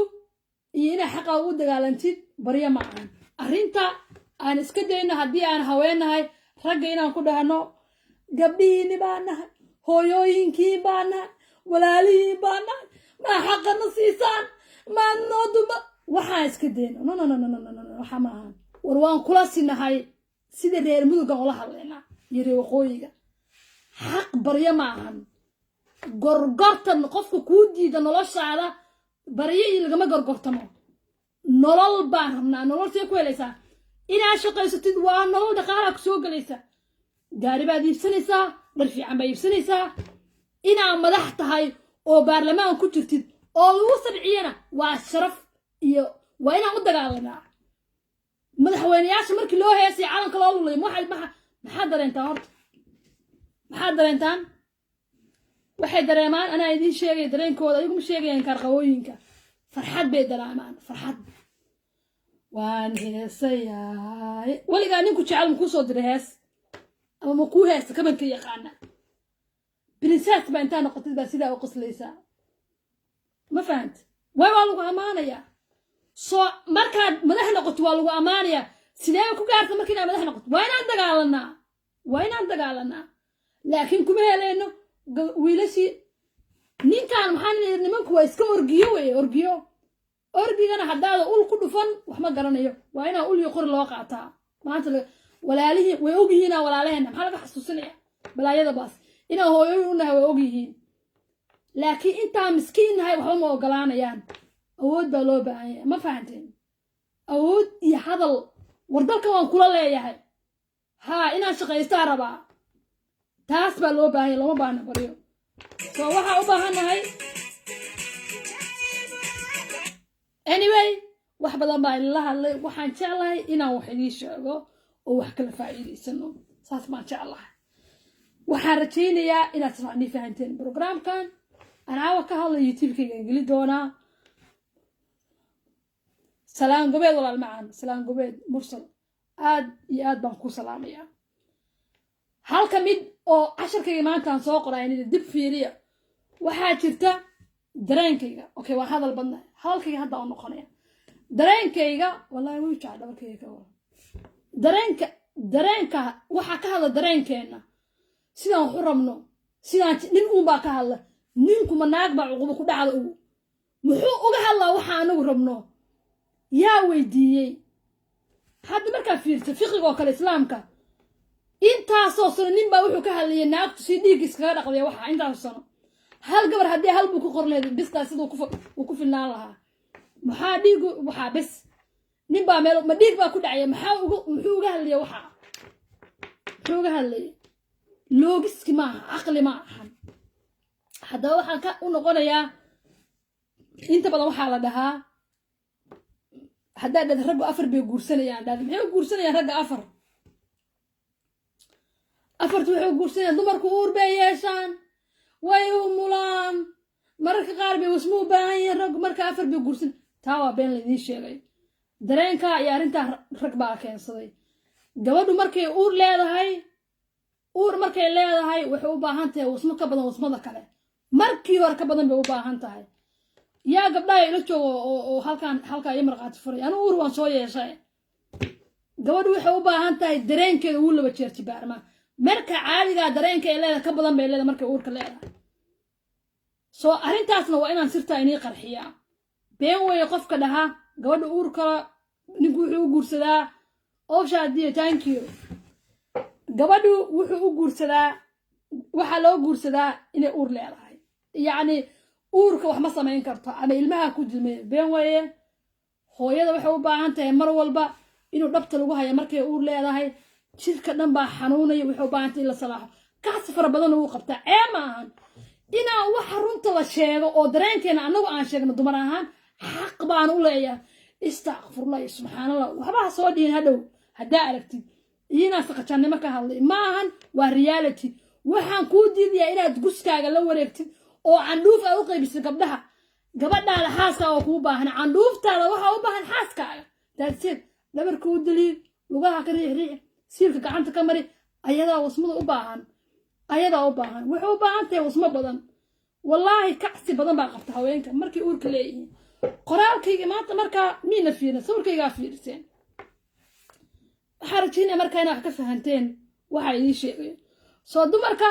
iyo inay xaqa u dagaalantid barya ma ahan arrinta aan iska dayno haddii aan haweenahay ragga inaan ku dhahno gabdhihiini baa nahay hooyooyinkii baa nahay walaalihii baa nahay maa xaqana siisaan maa nooduma waxaan iska dayno no waxa ma ahan war waan kula sinahay sida reer mudugan ula hadlaynaa iyo reer waqooyiga xaq barya ma ahan gorgortan qofka kuu diida noloshaada barya iyo lagama gorgortamo nolol baan rabnaa nolol see ku helaysaa inaad shaqaysatid waa nolol dhaqaalaa ku soo gelaysa gaari baad iibsanaysaa dhar fiican baa iibsanaysaa inaad madax tahay oo baarlamaan ku jirtid oo lagu sabciyana waa sharaf iyo waa inaan u dagaalanaa madaxweynayaasha markii loo heesay calanka loo lulay maxaad dareentaan horta maxaad dareentaan waxay dareemaan anaa idiin sheegay dareenkooda ayaguma sheegayaan kaarqawooyinka farxad bay dareemaan farxad waan heesayaay weligaa ninku jecel makuu soo diray hees ama makuu heesta kabanka yaqaana brinsaas baa intaa noqotid baa sidaa u qoslaysaa ma fahant waa lagu ammaanayaa soo markaad madax noqoto waa lagu ammaanayaa sidee ku gaarta marka inaad madax noqoto waa inaan dagaalanaa laakiin kuma helayno wiilashii ninkan maxaan leeyahay nimanku waa iska orgigana haddaada ul ku dhufan wax ma garanayo waa inaa ul iyo qori loo qaataa maanta walaalihii way ogyihiin walaalaheena maxaa laga xasuusinaya balaayada baas inaa hooyooyin u nahay way ogyihiin laakiin intaa miskiin nahay waxba ma ogolaanayaan awood baa loo baahan yahay ma fahanteen awood iyo hadal war dalka waan kula leeyahay inaan shaqaystaa rabaa taas baa loo baahan yahay lama baahna baryo soo waxaa u baahannahay anyway wax badan baa ila hadlay waxaan jeclahay inaan wax idiin sheego oo wax kala faa'iidaysano saas baan jeclahay waxaan rajaynayaa inaad sifacnii fahanteen programkan anaawa ka hadlay youtube-kayga geli doonaa salaan gobeed walaal macaan salaan gobeed mursal aad iyo aad baan ku salaamayaa halka mid oo casharkayga maantaan soo qoray inay dib fiiriya waxaa jirta dareenkayga okay waa hadal badna hadalkayga hadda u noqonaya dareenkayga wallahi wuu jecel dhabarkayga ka wara dareenka waxa ka hadla dareenkeena sidaan wax u rabno sidaan nin baa ka hadla ninku ma naag baa cuqubo ku dhacda muxuu uga hadlaa waxa anagu rabno yaa weydiiyey hadda markaa fiirsa fiqiga oo kale islaamka intaasoo sano nin baa wuxuu ka hadlayay naagtu si dhiigga iskaga dhaqday waxa intaasoo sano hal gabar haddii hal buu ku qor leeday bistaas siduu ku filnaan lahaa maxaa dhiigu waxaa bes nin baa meel ma dhiig baa ku dhacaya muxuu uga hadlayay waxa muxuu uga hadlayay loogiski maaha caqli ma ahan haddaba waxaan ka u noqonayaa inta badan waxaa la dhahaa haddaa dhad raggu afar bay guursanayaan dhad maxay u guursanayaan ragga afartu waxay u guursanayaan dumarku uur bay yeeshaan way umulaan mararka qaar bay wasmo u baahan yihiin raggu marka afar bay guursan taa waa been laydin sheegay dareenkaa iyo arrintaa rag baa keensaday gabadhu markay uur markay leedahay waxay u baahan tahay wasmo ka badan wasmada kale markii hore ka badan bay u baahan tahay yaa gabdhaha ila joogo oo halkaa ii marqaati furay anu uur waan soo yeeshay gabadhu waxay u baahan tahay dareenkeeda wuu laba jeer jibaarma marka caadigaa dareenka ay leedahay ka badan bay leedahay markay uurka leedahay soo arrintaasna waa inaan sirtaa inii qarxiyaa been weeye qofka dhaha gabadha uurka ninku wuxuu u guursadaa ooshaadiyo thank you gabadhu wuxuu u guursadaa waxaa loo guursadaa inay uur leedahay yacni uurka wax ma samayn karto ama ilmaha ku jilmay been weeye hooyada waxay u baahan tahay mar walba inuu dhabta lagu haya markay uur leedahay jirka dhan baa xanuunaya waxay u baahan tahay in la salaaxo kaas fara badan uu qabtaa ma ahan inaan waxa runta la sheego oo dareenkeena annagu aan sheegno dumar ahaan xaq baan u leeyahay istaqfirullah subxaanallah waxba soo dhihin hadhow haddaa aragtid inaa saqajaannimo ka hadlay ma ahan waa reality waxaan kuu diidayaa inaad guskaaga la wareegtid oo candhuuf aa u qaybisid gabadhaada xaaska oo kuu baahan candhuuftaada waxaa u baahan xaaskaaga daadseed dhabarka u daliil lugaha ka riixriix siilka gacanta ka mari ayadaa wasmada u baahan waxay u baahan tahay wasmo badan wallaahi kacsi badan baa qabta haweenka markay uurka leeyihiin qoraalkayga maanta markaa miina fiirin sawirkaygaa fiiriseen waxaa rajaynaya markaa inaa wax ka fahanteen waxaa idiin sheegayo soo dumarka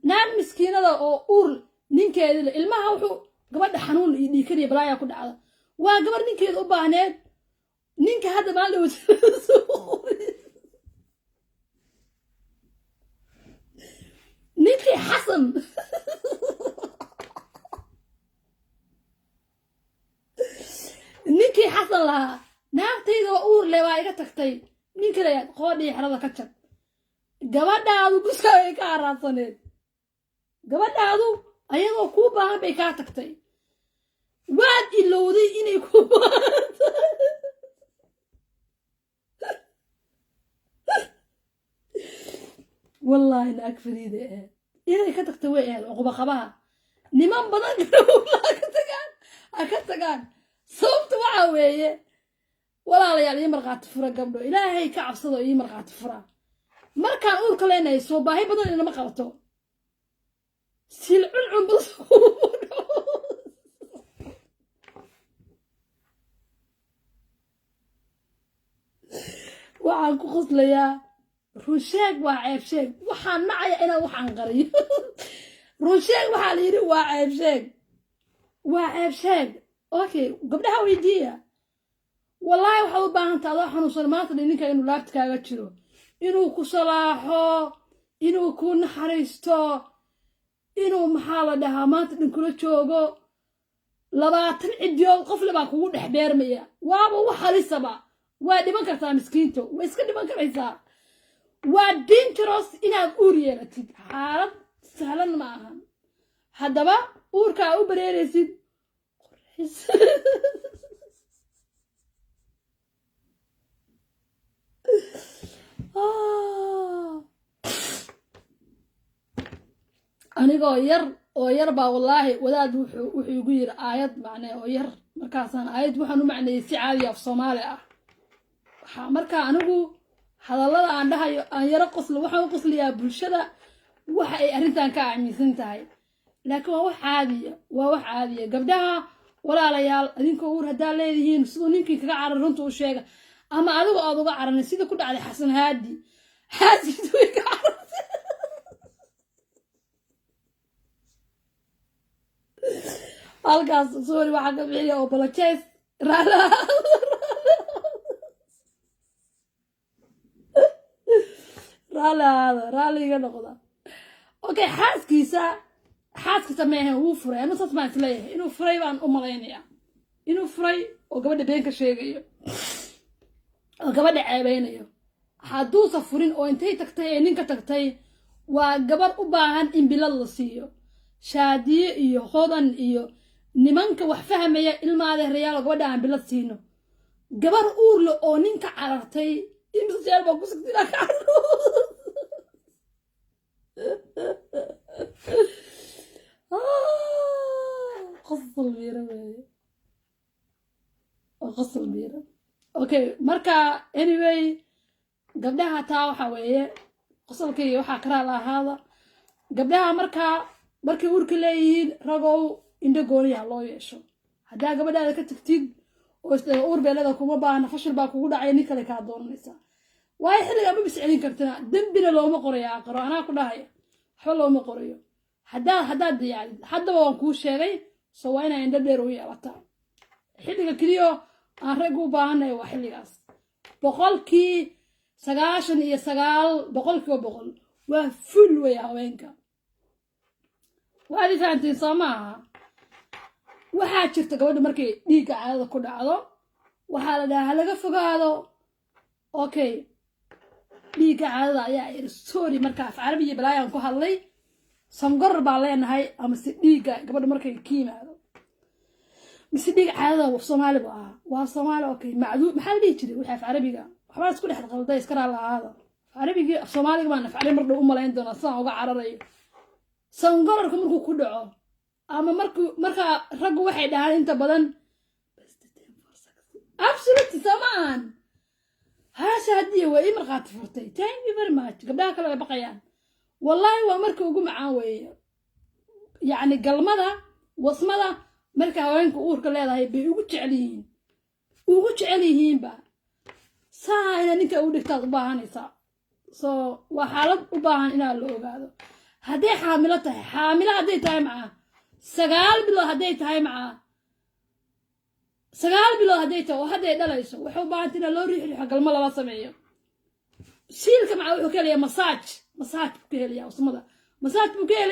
naag miskiinada oo uur ninkeeda le ilmaha wuxuu gabadha xanuun iyo dhiikariya balaayaa ku dhacda waa gabar ninkeeda u baahneed ninka hadda maal dhow ninkii xasan lahaa naagtayda oo uur le waa iga tagtay ninka leeyaad qoodhii xerada ka jag gabadhaadu guskaaga ka araadsaneed gabadhaadu ayadoo kuu baahan bay kaa tagtay waad ilowday inay ku wallaahi naag fariida ahayd inay ka tagtay way ahayd cuquba qabaha niman badan ka tagaan sababta waxaa weeye walaalayaal ii marqaati fura gabdho ilaahay ka cabsado ii marqaati fura markaan uurka leenahay soo baahi badan inama qabato silcuncun bas waxaan ku qoslayaa runsheeg waa ceeb sheeg waxaan nacaya inaan waxaan qariyo runsheeg waxaa la yidhi waa ceeb sheeg okay gabdhaha weydiiya wallaahi waxaad u baahan tahay adoo xanuunsan maanta ninka inuu laabta kaaga jiro inuu ku salaaxo inuu ku naxariisto inuu maxaa la dhahaa maanta dhinkula joogo 20 cidiyood qofle baa kugu dhex beermaya waaba wax halisaba waa dhiman kartaa miskiinto waa iska dhiman karaysaa waa dangerous inaad uur yeelatid xaalad sahlan ma ahan haddaba uurkaa u bareeraysid anigoo yar baa wallaahi wadaad wuxuu igu yiri aayad macnee oo yar markaasaan aayad waxaan u macneeyay si caadi af Soomaali ah waxa markaa anigu hadallada aan dhahayo aan yaro qoslo waxaan u qosliyaa bulshada waxa ay arrintan ka aaminsan tahay laakiin waa wax caadiya gabdhaha walaalayaal idinkoo uur hadaa leedihiin sidoo ninkii kaga carar runta u sheega ama adigu aad uga caranin sida ku dhacday xasan haadi way ka carartay halkaas sorry waxaa ka bixiya oo balajeys raala رالي نقضة اوكي حاسكيسا ما هو فري انا صوت ما تلاقيه انه فري بان املينيا انه فري oo gabadha been ka sheegayo oo gabadha ceebeynayo haduu safurin oo intay tagtay ninka tagtay waa gabar u baahan in bilad la siiyo shaadiye iyo hodan iyo nimanka wax fahmaya ilmaade reeyal gabadha aan bilad siino gabar uur le oo ninka carartay imseel ba ku sigtida ka قصة البيرة قصة البيرة اوكي مركا anyway قبلها تاو حويه قصة كي وحا كرا هذا قبلها مركا ورك ليين رجو إنده قولي الله يشو هذا قبل هذا كتكتيد اور بلده كوما بانا فشل باكو ودا عيني كله كادون نسا واي خلي ابو بسعين كرتنا دنبنا لو ما قريا قرا انا كدهاي خل لو ما قريو هدا يعني حدا وان كو شيغي سوينا عند دير ويا وتا خليga kaliyo aan rag u baahanay waa xilligaas boqolkii 99 boqolkiiba boqol waa full way haweenka waadi faantiin Soomaa waxaa jirta gabadha markay dhiiga caadada ku dhacdo waxaa la dhahaa laga fogaado okay dhiiga caadada ayaa sorry marka af Carabiga balaayaan ku hadlay sangor baa leenahay ama si dhiiga gabadha markay kiimaado مسديق عادة وصومالي بقى وصومالي أوكي معدود محل ليه كذي وحاف عربية وحباس كل حد غلطة يسكر على هذا عربي صومالي كمان نفعل مرة لا عندنا صان وقع عرري سنقرر كمركو كدعو أما مركا رجو واحد هذا أنت بدن بس تتهم فرصك absolutely سمان هذا هدية وإيه مرقات فرتي thank you very much قبلها كلا بقيان والله ومركو وقوم عاوي يعني قلمدا وصمدا marka haweenku uurka leedahay bay ugu jecel yihiin ba saayna ninka u dhigtaad u baahanaysa waa xaalad u baahan in la ogaado haday xaamilo haday tahay ma 9 bilood haday tahay ma 9 bilood haday tahay oo haday dhalayso wuxuu baahan in loo riixo galmo laba sameeyo siilka ma wuxuu kaliya massage ku heliya usmada massage ku